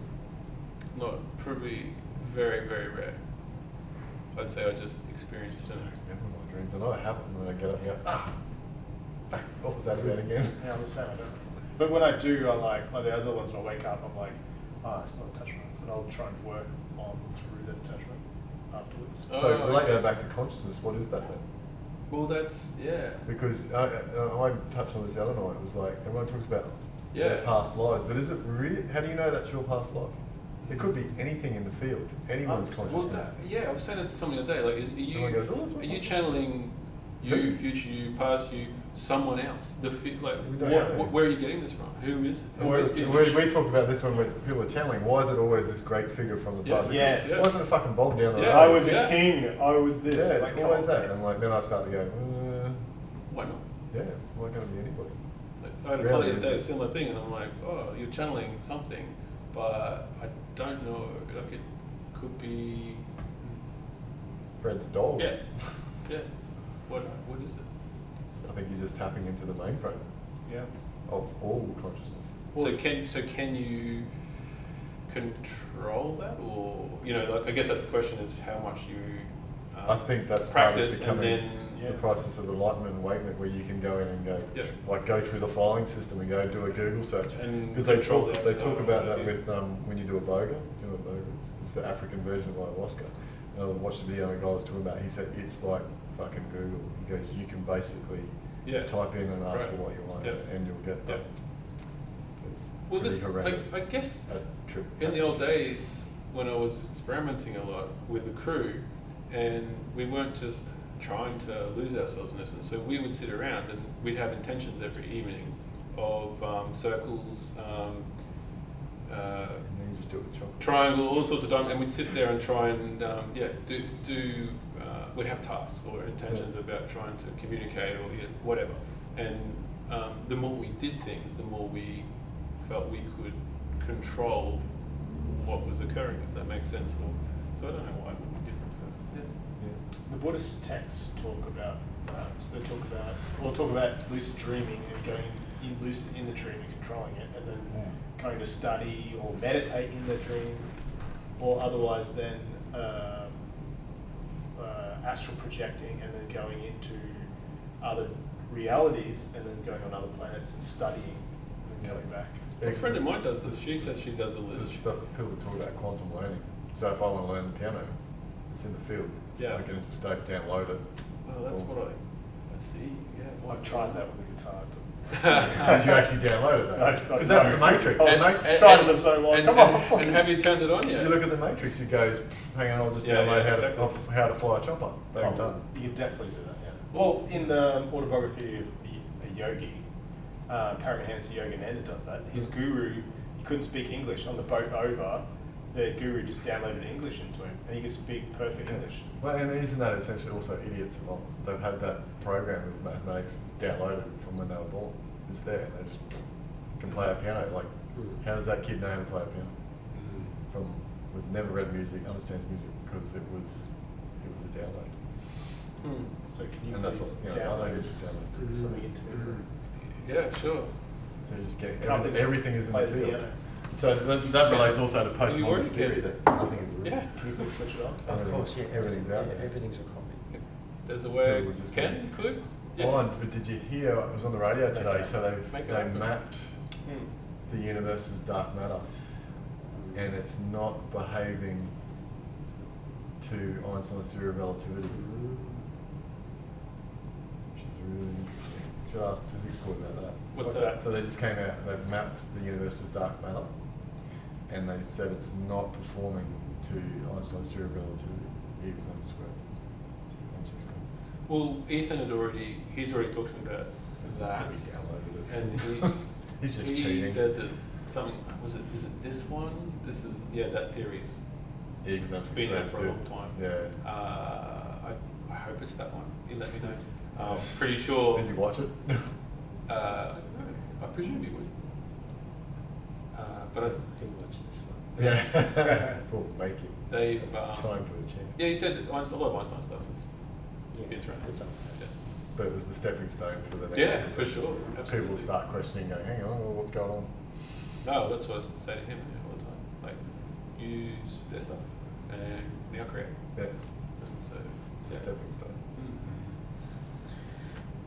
Not probably very, very rare. I'd say I just experienced it. Remember my dreams, and I have them when I get up and go, fuck, what was that about again? Yeah, I'm the same. I don't. But when I do, I like the other ones. When I wake up, I'm like, I still have attachments, and I'll try and work on through the attachment afterwards. Oh, So relate okay. that back to consciousness. What is that then? Well, that's yeah. Because I touched on this the other night. It was like everyone talks about Yeah. their past lives, but is it really? How do you know that's your past life? It could be anything in the field, anyone's Well, consciousness. Yeah, I was saying that to someone the other day. Like, Everyone goes, "Oh, that's my are you past." channeling you, future you, past you, someone else? Like, We don't know. where are you getting this from? Who is? And Who is this? we talked about this when people are channeling. Why is it always this great figure from the Yeah. past? Yes. Why isn't it fucking Bob down the Yeah. road? I was Yeah. a king. I was this. Yeah, it's Like, come always on. that. And like then I start to go, Why not? yeah, why can't it be anybody? I had a Rarely client is that it. similar thing, and I'm like, oh, you're channeling something, but I don't know. Like it could be. Fred's dog. Yeah. Yeah. What is it? I think you're just tapping into the mainframe Yeah. of all consciousness. So can you control that, or like I guess that's the question: is how much you I think that's part of practice and becoming then Yeah. the process of enlightenment and awakening, where you can go in and go, Yeah. like go through the filing system and go do a Google search. And Because they control talk, the they avatar, talk about that yeah. with when you do a boga. Do you know what boga is? It's the African version of ayahuasca. And I watched the video and the guy was talking about. He said it's like fucking Google. He goes, you can basically Yeah. type in and ask Right. for what you want, Yeah. and you'll get that. It's Well, pretty this horrendous. I guess a trip. in the old days when I was experimenting a lot with the crew, and we weren't just trying to lose ourselves in essence. So we would sit around and we'd have intentions every evening of circles, And then you just do it with chocolate. triangle, all sorts of diamonds, and we'd sit there and try and we'd have tasks or intentions about trying to communicate or whatever. And the more we did things, the more we felt we could control what was occurring, if that makes sense. So I don't know why it would be different. But Yeah. The Buddhist texts talk about so they talk about lucid dreaming and going in lucid in the dream and controlling it, and then going to study or meditate in the dream, or otherwise then astral projecting and then going into other realities and then going on other planets and studying and then coming back. a friend of mine does this. She says she does a There's list. stuff people talk about quantum learning. So if I want to learn the piano, it's in the field. Yeah. I get into a state, download it. Well, that's what I see. Yeah. I've tried that with the guitar. Did you actually download it No, though? Because that's the Matrix. I was The Ma- trying for so long. Come on. And have you turned it on yet? You look at the Matrix, it goes, hang on, I'll just Yeah, download yeah, how, exactly. how to fly a chopper. Boom, Oh, done. You can definitely do that, yeah. Well, in the autobiography of a yogi, Paramahansa Yogananda does that. His guru, he couldn't speak English. On the boat over, the guru just downloaded English into him, and he could speak perfect English. Well, and isn't that essentially also idiots savants? They've had that program with mathematics downloaded from when they were born. It's there. They just can play a piano. Like, how does that kid know how to play a piano? From we've never read music, understands music because it was a download. So can you And that's what please I download know, just download. something into me? Yeah, sure. So you just get Can't they everything is in play the the field. piano? So that relates also to postmodernist already theory can. that nothing is real. Yeah. Can you please switch it on? Of course, yeah, Everything's out there. everything's a copy. There's a way. People just Could. Oh, but did you hear? It was on the radio today. Okay. So Make it they happen. mapped the universe's dark matter, and it's not behaving to Einstein's theory of relativity. Which is really interesting. Should ask the physics board about that. What's What's that? So they just came out. They've mapped the universe's dark matter, and they said it's not performing to Einstein's theory of relativity. E equals m squared. Which is cool. Well, Ethan he's already talking about that, He downloaded it. and He's just he cheating. said that is it this one? This is that theory's E equals m been there squared. for a long time. Yeah. I hope it's that one. You let me know. Pretty sure. Does he watch it? I don't know. I presume he would. But I Didn't watch this one. Yeah. We'll make it. they've Time for a change. yeah, he said that a lot of Einstein stuff is Yeah, been thrown out. it's up. Yeah. But it was the stepping stone for the next. Yeah, one. for sure. People Absolutely. will start questioning, going, hang on, well, what's going on? No, that's what I say to him all the time. Like, use their stuff and now create. Yeah. And so, It's a yeah. stepping stone.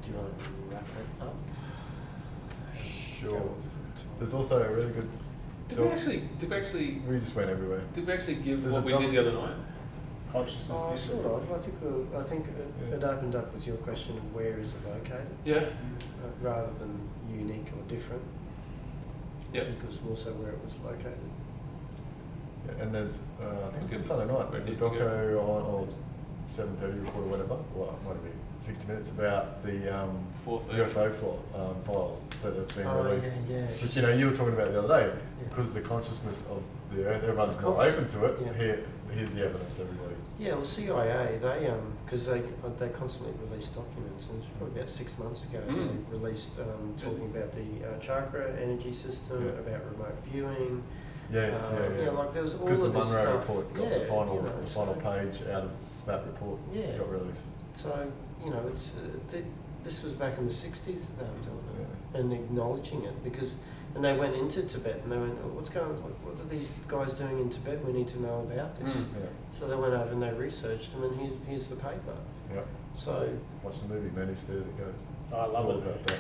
Do you want to wrap it up? Sure. Go on for time. There's also a really good. Did talk- we actually We just went everywhere. give There's what a we doc- did the other night? Consciousness. Oh, is- sort of. I think it opened up with your question of where is it located, Yeah. rather than unique or different. Yeah. I think it was more so where it was located. Yeah, and there's, I think I guess it's Sunday it's night, there's a where did you doco on, or 7:30 report or whatever, well, it might have been 60 minutes about the 4:30. UFO files that have been Oh, released. yeah. Which, you know, you were talking about the other day, because the consciousness of the earth, everyone's Of more course. open to it. Yeah. Here's the evidence, everybody. Yeah, well, CIA, because they constantly release documents, and it's probably about 6 months ago they released talking about the chakra energy system, Yeah. about remote viewing. Yes, Yeah, like there was all Because of the this Monroe stuff. report got yeah, the final, you know, the final so- page out of that report. Yeah. Got released. So, you know, it's this was back in the 60s that they were doing it, Yeah. and acknowledging it, because, and they went into Tibet and they went, oh, what's going on, what are these guys doing in Tibet, we need to know about this. Yeah. So they went over and they researched them, and here's the paper. Yep. So, Watch the movie, Man Who's There That Goes. Oh, I love it's all it. about that.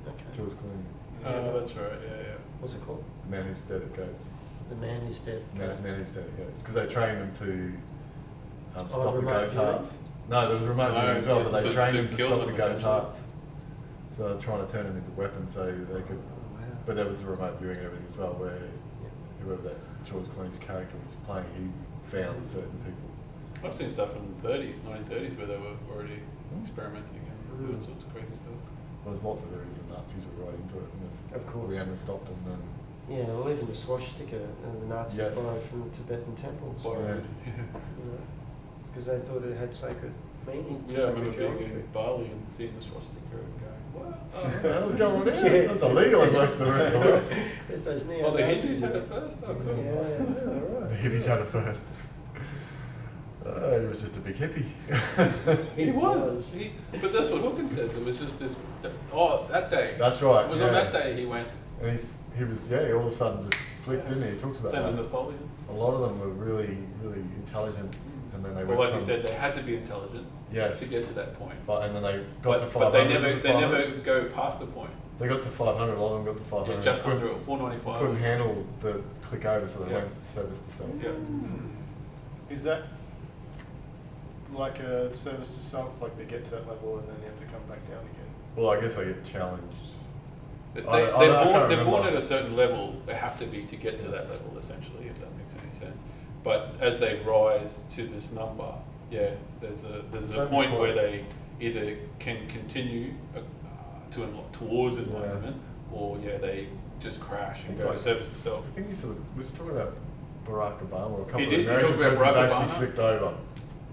okay. George Clooney. Oh, that's right. Yeah, What's it called? The Man Who's There That Goes. The Man Who's Dead. Man Who's There That Goes. Because they train them to stop the remote goat's viewing? hearts. No, there was remote No, viewing as well, to- but they to trained them to kill stop them, the goat's essentially. hearts. So they're trying to turn them into weapons so they could. Oh, wow. But there was the remote viewing and everything as well, where Yeah. whoever that George Clooney's character was playing, he found certain people. I've seen stuff in the 1930s, where they were already experimenting and doing sorts of crazy stuff. Well, there's lots of areas the Nazis were right into it, and if Of course. we hadn't stopped them, then Yeah, well, even the swastika, the Nazis Yes. borrowed from Tibetan temples. Borrowed. Because they thought it had sacred meaning. Yeah, I remember sacred being geometry. in Bali and seeing the swastika and going, what? that was going on there. That's illegal in most of the rest of the world. There's those Oh, the neo-Nazis hippies had in it first? Oh, cool. Yeah, all The right. hippies had it first. He was just a big hippie. He was. But that's what Hawkins said. It was just this. That day. That's right. It was yeah. on that day he went. And he was, he all of a sudden just flipped, didn't he? He talks about Same as that. Napoleon. A lot of them were really, really intelligent, and then they Well, went like you from, said, they had to be intelligent yes, to get to that point. and then they got to 500. But they Was never it they 500? never go past the point. They got to 500. A lot of them got to 500. Yeah, just couldn't, under it, 495. couldn't handle the click over, so they Yeah. went service to self. Yeah. Is that like a service to self, like they get to that level and then they have to come back down again? Well, I guess they get challenged. They're I can't born remember. at a certain level. They have to be to get to that level, essentially, if that makes any sense. But as they rise to this number, yeah, there's a Some point point. where they either can continue towards enlightenment, or they just crash and go Like- service to self. I think he was talking about Barack Obama, or a couple He of did, he American talked about presidents Barack actually Obama. flipped over.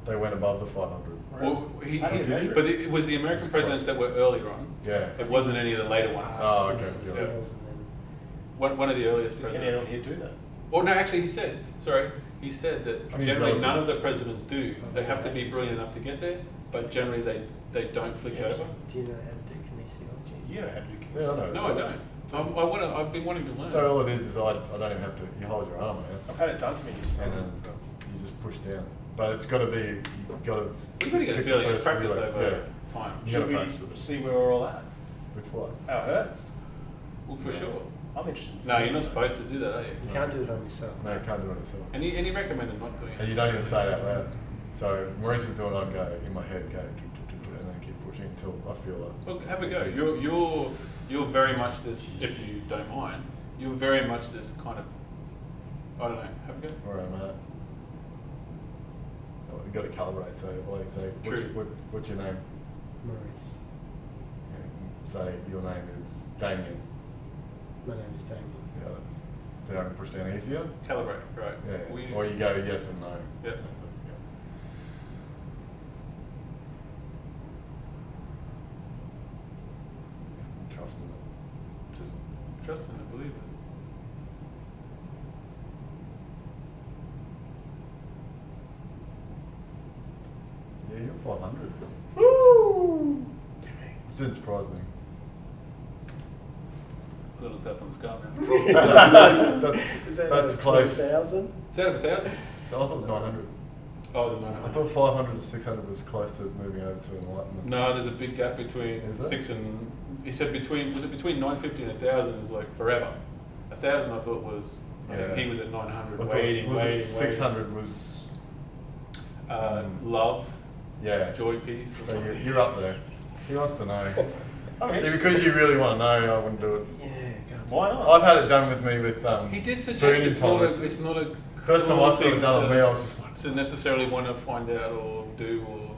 They went above the 500. Well, How do you measure but it? it was the American presidents that were earlier on. Yeah. It wasn't any of the later ones. Oh, okay. And Yeah. then One of the earliest Can anyone presidents. here do that? Oh no, actually he said that I mean, generally he's none of relative. the presidents do. They have to be brilliant enough to get there, but generally they don't flick Yeah. over. do you know how to do kinesiology? You don't have to do Yeah, I know. No, I don't. I've been wanting to learn. So all it is I don't even have to. You hold your arm I've out, had it done to me just and then you just push down. But it's got to be. You've got to. We've got to get a pick the feeling. It's first practice relax, over yeah. time. You Should gotta we practice with it. see where we're all at? With what? How it hurts? Well, for sure. I'm interested. to No, see you're not that. supposed to do that, are you? You can't do it on yourself. No, you can't do it yourself. And he recommended not doing it. And you don't even say it out loud. So if Maurice is doing it, I'd go in my head, go, and then keep pushing until I feel that. Well, have a go. You're very much this. If you don't mind, you're very much this kind of. I don't know. Have a go. Where I'm at. Oh, you've got to calibrate. So, like, say, True. what's your name? Maurice. And say your name is Damien. My name is Damien. So I can push down easier. Calibrate, right? Yeah. Or you go yes and no. Yeah. Trust in it. Just trust in it, believe it. Yeah, you're 500. Woo! It didn't surprise me. A little tap on the scale now. That's close. 1,000? Is that 1,000? So I thought it was 900. Oh, the I thought 500 to 600 was close to moving over to enlightenment. No, there's a big gap between Is there? 6 and. He said between 950 and 1,000 is like forever. 1,000 I thought was. I think Yeah. he was at 900, I thought waiting. 600 was. Love, Yeah. joy, peace. or So something. you're up there. He wants to know. I'm See, interested. because you really want to know, I wouldn't do it. Yeah, can't do Why it. not? I've had it done with me with He did food suggest intolerances. it's not a First time cool I saw it thing done on to- me, I was just like, to necessarily want to find out or do or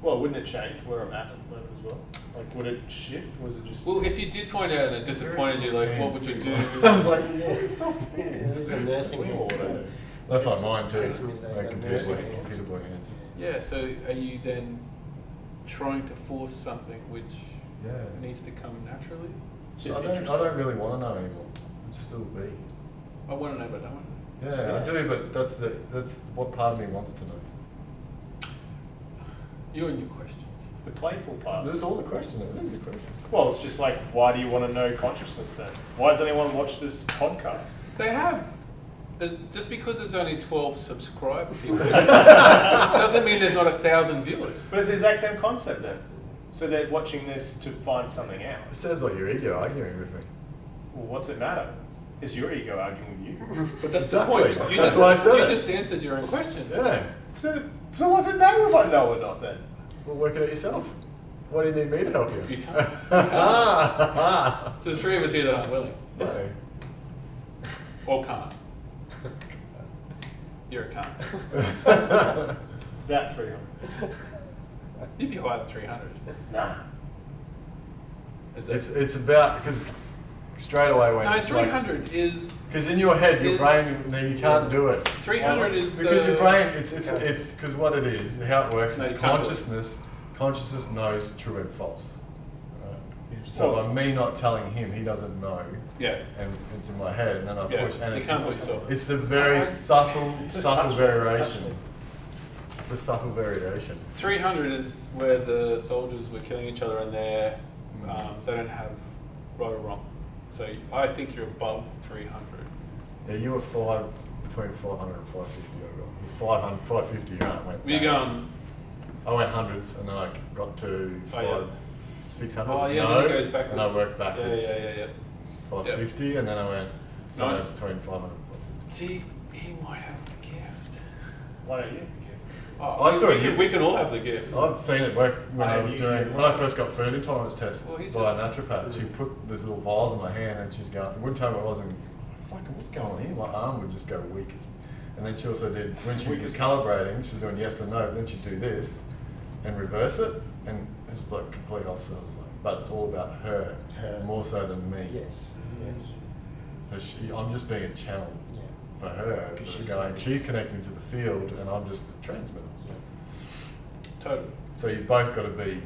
Well, wouldn't it change where I'm at the moment as well? Like, would it shift? Was it just? Well, if you did find out and it disappointed you, like, what would you do? I was like, Yeah, it's a nursing Or what I home. do. that's like mine too. Treatment is Like nursing computer hands. boy hands. Yeah, so are you then trying to force something which Yeah. needs to come naturally? It's I just don't interesting. really want to know anymore. It's still be. I want to know, but I don't want to know. Yeah, I do, but that's what part of me wants to know. You and your questions. The playful part. There's all the question. There's a question. Well, it's just like, why do you want to know consciousness then? Why does anyone watch this podcast? They have. Just because there's only 12 subscribed people doesn't mean there's not 1,000 viewers. But it's the exact same concept then. So they're watching this to find something out. It sounds like your ego arguing with me. Well, what's it matter? Is your ego arguing with you? But that's Exactly. the point. You That's just, why I said you it. just answered your own question. Yeah. So what's it matter if I know or not then? Well, work it out yourself. Why do you need me to help you? You can't. You can't. So there's 3 of us here that aren't willing. No. Or can't. You're a can't. It's about 300. You'd be higher than 300. Nah. Is it? It's about because straight away when No, 300 is. because in your head your is- brain no, you can't do it. 300 is because the- your brain it's because what it is how it works No, is you can't do it. consciousness knows true and false. Right? Yes. So Well- by me not telling him, he doesn't know, Yeah. and it's in my head, and then I Yeah, push, and you it's can't just- do it yourself. it's the very subtle Just subtle touch me, variation. touch me. It's a subtle variation. 300 is where the soldiers were killing each other and they don't have right or wrong. So I think you're above 300. Yeah, you were between 500 and 550 overall. It was 500, 550 you went. Were you bang. going? I went hundreds, and then I got to Oh, yeah. 600. Oh yeah, no, then it goes backwards. And I worked backwards. Yeah. 550, and then I went somewhere Nice. between 500 and 550. See, he might have the gift. Why don't you? Oh, I saw we, it. can, we can all have the gift. I've seen it work when I was you- doing when I first got food intolerance tests Well, he by a says- naturopath. She put these little vials in my hand, and she's going. It wouldn't tell me I wasn't. Fucking, what's going on here? My arm would just go weak. And then she also did when she was calibrating. She was doing yes or no. Then she'd do this and reverse it, and it's like complete opposite. I was like, but it's all about her, Her. more so than me. Yes. Yes. So I'm just being a channel Yeah. for her. Because For she's going, like- she's connecting to the field, and I'm just the transmitter. Totally. So you've both got to be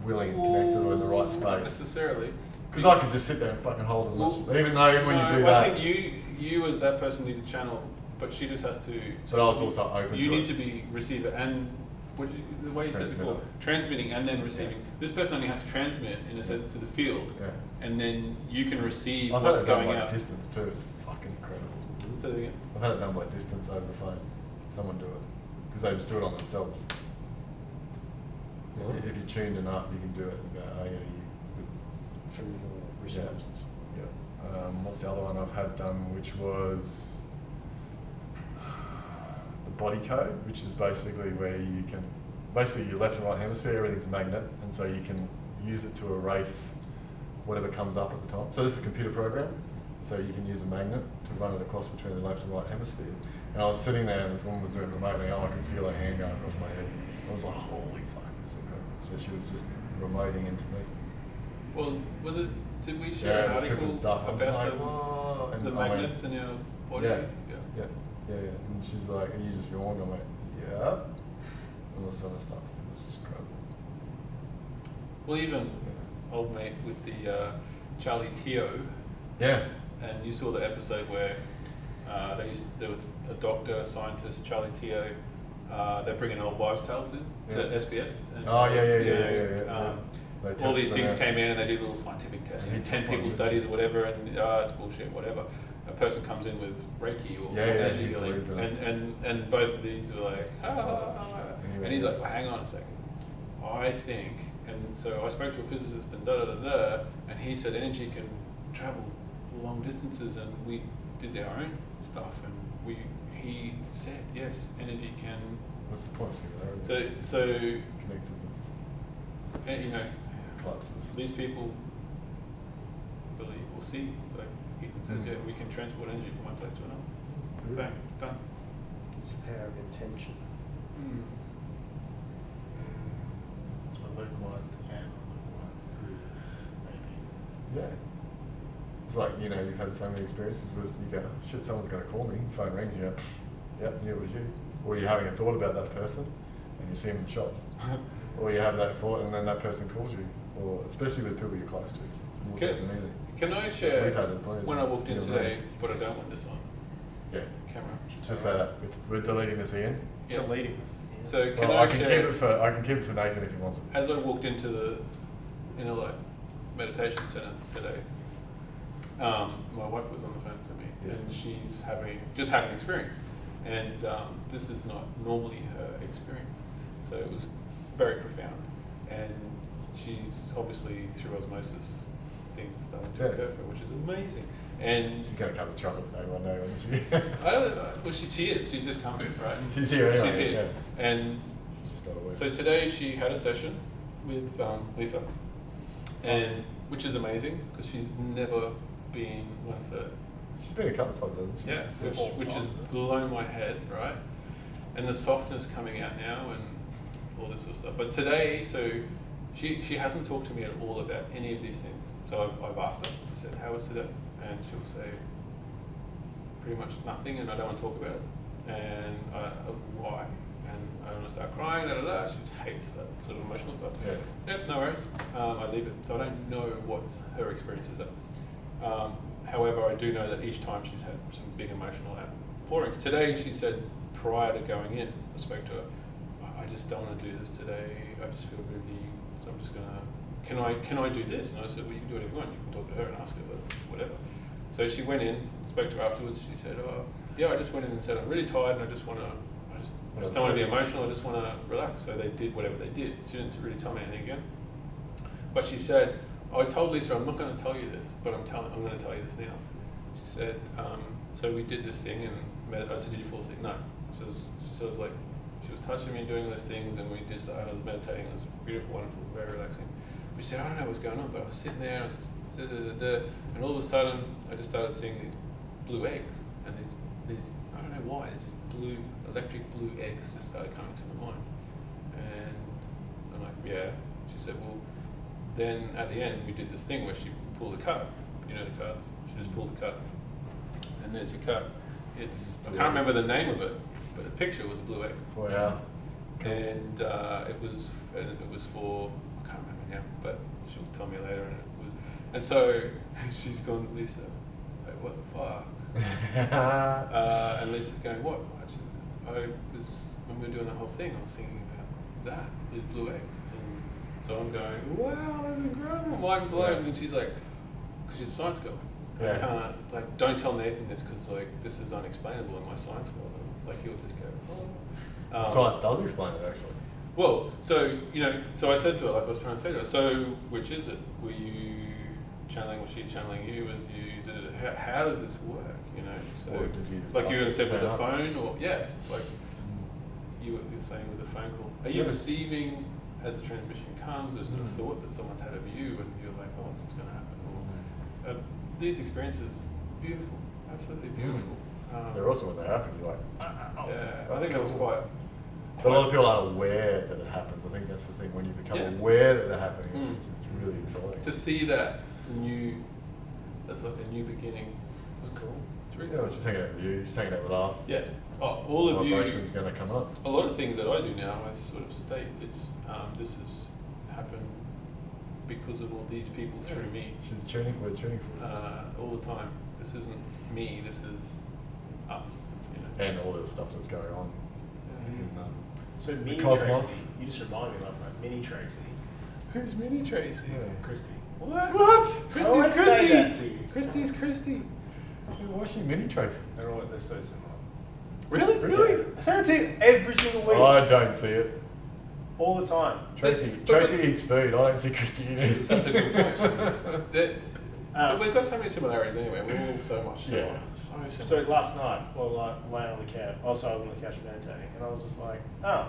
willing and connected or in the right Not space. necessarily. Because I could just sit there and fucking hold as much, Well, even though when no, you do I that. think you as that person need to channel, but she just has to. But I was also open You to need it. to be receiver and the way you said before, transmitting and then receiving. Yeah. This person only has to transmit in a sense to the field, Yeah. and then you can receive I've had what's it done going by out. distance too. It's fucking incredible. So again, I've had it done by distance over the phone. Someone do it because they just do it on themselves. Really? If you're tuned enough, you can do it. And go, oh yeah, you. From your responses. Yeah. What's the other one I've had done, which was the body code, which is basically where you can, basically your left and right hemisphere, everything's a magnet, and so you can use it to erase whatever comes up at the top. So this is a computer program, so you can use a magnet to run it across between the left and right hemispheres. And I was sitting there, and this woman was doing it remotely, and I could feel her hand going across my head. I was like, holy fuck, this is incredible. So she was just remoting into me. well, was it? Did we Yeah, share it an was article tripping stuff. I was about like, whoa. the And I went, magnets in your body? Yeah. And she's like, and you just yawned. I went, yeah. All this other stuff. It was just incredible. Well, even old mate with the Charlie Teo, Yeah. and you saw the episode where there was a doctor, a scientist, Charlie Teo. They're bringing old wives' tales in to Yeah. SBS. And, Oh, yeah. They all tested these them things out. came in and they do little scientific tests, And he 10 took people one. studies or whatever, and it's bullshit, whatever. A person comes in with Reiki or Yeah, energy he healing, believed it. and both of these are like, Anyway. and he's like, well, hang on a second. I think, and so I spoke to a physicist and and he said energy can travel long distances, and we did our own stuff, and he said, yes, energy can, What's the point of singularity? so, Connectedness. you know, Collapses. these people believe or see, like Ethan says, Mm. yeah, we can transport energy from one place to another. Yeah. Bang, done. It's the power of intention. It's my localized and unlocalized. Maybe. Yeah. It's like, you know, you've had so many experiences where you go, shit, someone's going to call me, phone rings, you go, yep, knew it was you. Or you're having a thought about that person and you see them in shops. Or you have that thought and then that person calls you. Or especially with people you're close to. More so than anything. Can I share, We've had it plenty of when I times. walked in Yeah, today, right. but I don't want this on Yeah. camera? Just that we're deleting this in. Yeah. Deleting this. Yeah. So can Well, I I can share, keep it for Nathan if he wants it. as I walked into the Inner Light Meditation Center today, my wife was on the phone to me, Yes. and she's just having an experience, and this is not normally her experience, so it was very profound, and she's obviously through osmosis, things are starting to Yeah. occur for her, which is amazing, and She's got a cup of chocolate though, one day, honestly. I don't know, well she is, she's just coming, right? She's here anyway. She's here, Yeah. and She's just not aware. so today she had a session with Lisa, and which is amazing because she's never been one for She's been a couple of times, hasn't she? yeah, which has blown my head, right? And the softness coming out now and all this sort of stuff. But today, so she hasn't talked to me at all about any of these things. So I've asked her. I said, "How was today?" And she'll say, "Pretty much nothing," and I don't want to talk about it. And why? And I want to start crying. Da da da. She hates that sort of emotional stuff. Yeah. Yep, no worries. I leave it. So I don't know what her experiences are. However, I do know that each time she's had some big emotional outpourings. Today, she said, prior to going in, I spoke to her, I just don't want to do this today. I just feel really, so I'm just gonna, can I do this? And I said, well, you can do whatever you want. You can talk to her and ask her that's whatever. So she went in, spoke to her afterwards. She said, yeah, I just went in and said, I'm really tired and I just don't want to be emotional. I just want to relax. So they did whatever they did. She didn't really tell me anything again. But she said, I told Lisa, I'm not going to tell you this, but I'm going to tell you this now. She said, so we did this thing, and I said, did you fall asleep? No. She was like, she was touching me and doing those things, and we just, I was meditating. It was beautiful, wonderful, very relaxing. But she said, I don't know what's going on, but I was sitting there, and I was just, and all of a sudden, I just started seeing these blue eggs, and these I don't know why, these blue, electric blue eggs just started coming to my mind. And I'm like, yeah. She said, well, then at the end, we did this thing where she pulled the card. You know the cards. She just pulled the card, and there's your card. I can't remember the name of it, but the picture was a blue egg. Wow. And it was for, I can't remember now, but she'll tell me later. And so she's gone, Lisa, like, what the fuck? And Lisa's going, what? When we were doing the whole thing, I was thinking about that, these blue eggs. And so I'm going, wow, that's incredible, mind blown. Yeah. And she's like, because she's a science girl. Yeah. I can't, like, don't tell Nathan this because, like, this is unexplainable in my science world. Like, he'll just go, oh. Science does explain it, actually. Well, so, so I said to her, like I was trying to say to her, so which is it? Were you channeling, was she channeling you? Was you, how does this work, So, Or did you just like ask you her to said with turn the up? phone, or, yeah, like you were saying with the phone call. Are you Yeah. receiving as the transmission comes? There's no thought that someone's had of you and you're like, oh, what's going to happen? Or, these experiences, beautiful, absolutely beautiful. They're also when they happen, you're like, yeah, I that's think it was cool. quite. But a lot of people aren't aware that it happens. I think that's the thing. When you become Yeah. aware that they're happening, it's Mm. really exciting. To see that that's like a new beginning. It's cool. It's really Yeah, cool. we're just hanging out with you, just hanging out with us. Yeah. Oh, all of you. Vibration's going to come up. A lot of things that I do now, I sort of state this has happened because of all these people through me. We're tuning for it. All the time. This isn't me. This is us. And all the stuff that's going on. Yeah. So Mini cosmos. Tracy, you just reminded me last night. Mini Tracy, Who's Mini Tracy? Christy. What? I always say that to you. Christy's Christy. Why is she Mini Tracy? They're so similar. Really? Really? I say it to you every single week, I don't see it. all the time. Tracy But- eats food. I don't see Christy eat anything. That's a good point. But we've got so many similarities anyway. We're all so much. Yeah. So similar. So last night, laying on the couch, I was on the couch meditating, and I was just like, I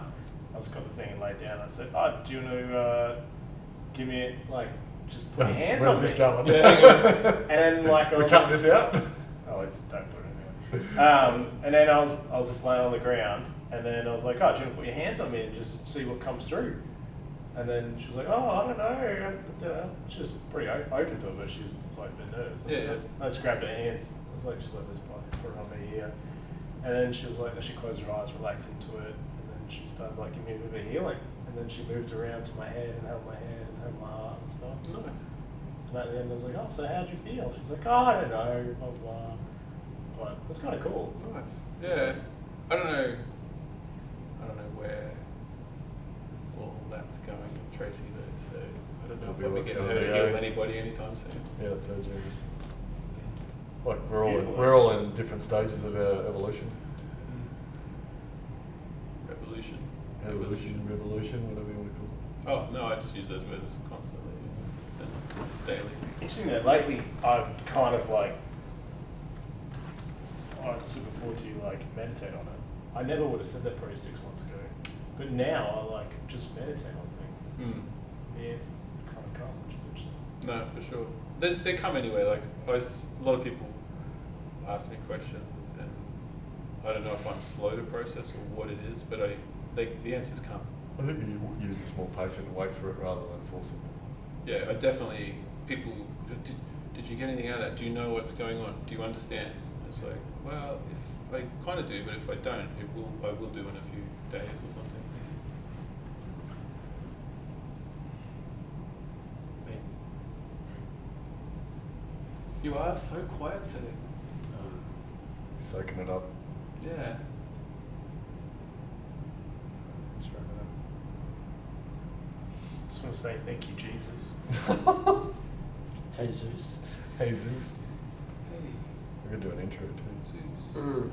just got the thing and laid down. I said, do you want to give me just put your hands Where's on this me? going? Yeah, hang on. And then I We're was cutting this out? Oh, don't put it in there. And then I was just laying on the ground, And then I was like, oh, do you want to put your hands on me and just see what comes through? And then she was like, oh, I don't know. She was pretty open to it, but she was like a bit nervous. I just grabbed her hands. I was like, she's like, let's put it on me here. And then she was like, she closed her eyes, relaxed into it. And then she started like giving me a bit of healing. And then she moved around to my head and held my hand and held my heart and stuff. Nice. And at the end I was like, oh, so how'd you feel? She's like, oh, I don't know, blah, blah. But it's kind of cool. Nice. Yeah. I don't know where all that's going with Tracy though, so I don't know if I'll be getting her to heal anybody anytime soon. Yeah, that's her journey. Like we're all in different stages of our evolution. Revolution. Revolution, whatever you want to call it. Oh no, I just use those words constantly, since daily. Interesting that lately I've kind of like, I super forward to like meditate on it. I never would have said that probably 6 months ago. But now I like just meditate on things. The answers kind of come, which is interesting. No, for sure. They come anyway. Like a lot of people ask me questions, and I don't know if I'm slow to process or what it is, but the answers come. I think you're just more patient and wait for it rather than force it. Yeah, I definitely. People, did you get anything out of that? Do you know what's going on? Do you understand? It's like, well, if I kind of do, but if I don't, I will do in a few days or something. You are so quiet today. Soaking it up. Yeah. Let's wrap it up. Just want to say thank you, Jesus. Jesus. Hey Zeus. Hey. We're gonna do an intro too. Mm.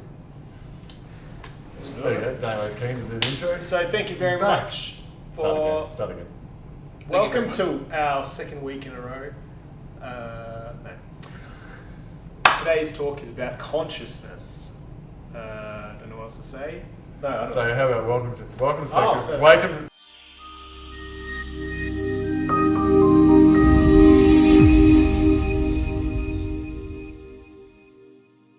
There you go. Damo's keen to do the intro. So thank you very He's back. much Start again. welcome Thank you to our second week in a row. No. Today's talk is about consciousness. Don't know what else to say. No, I don't know. So how about welcome to Oh, second. so- Welcome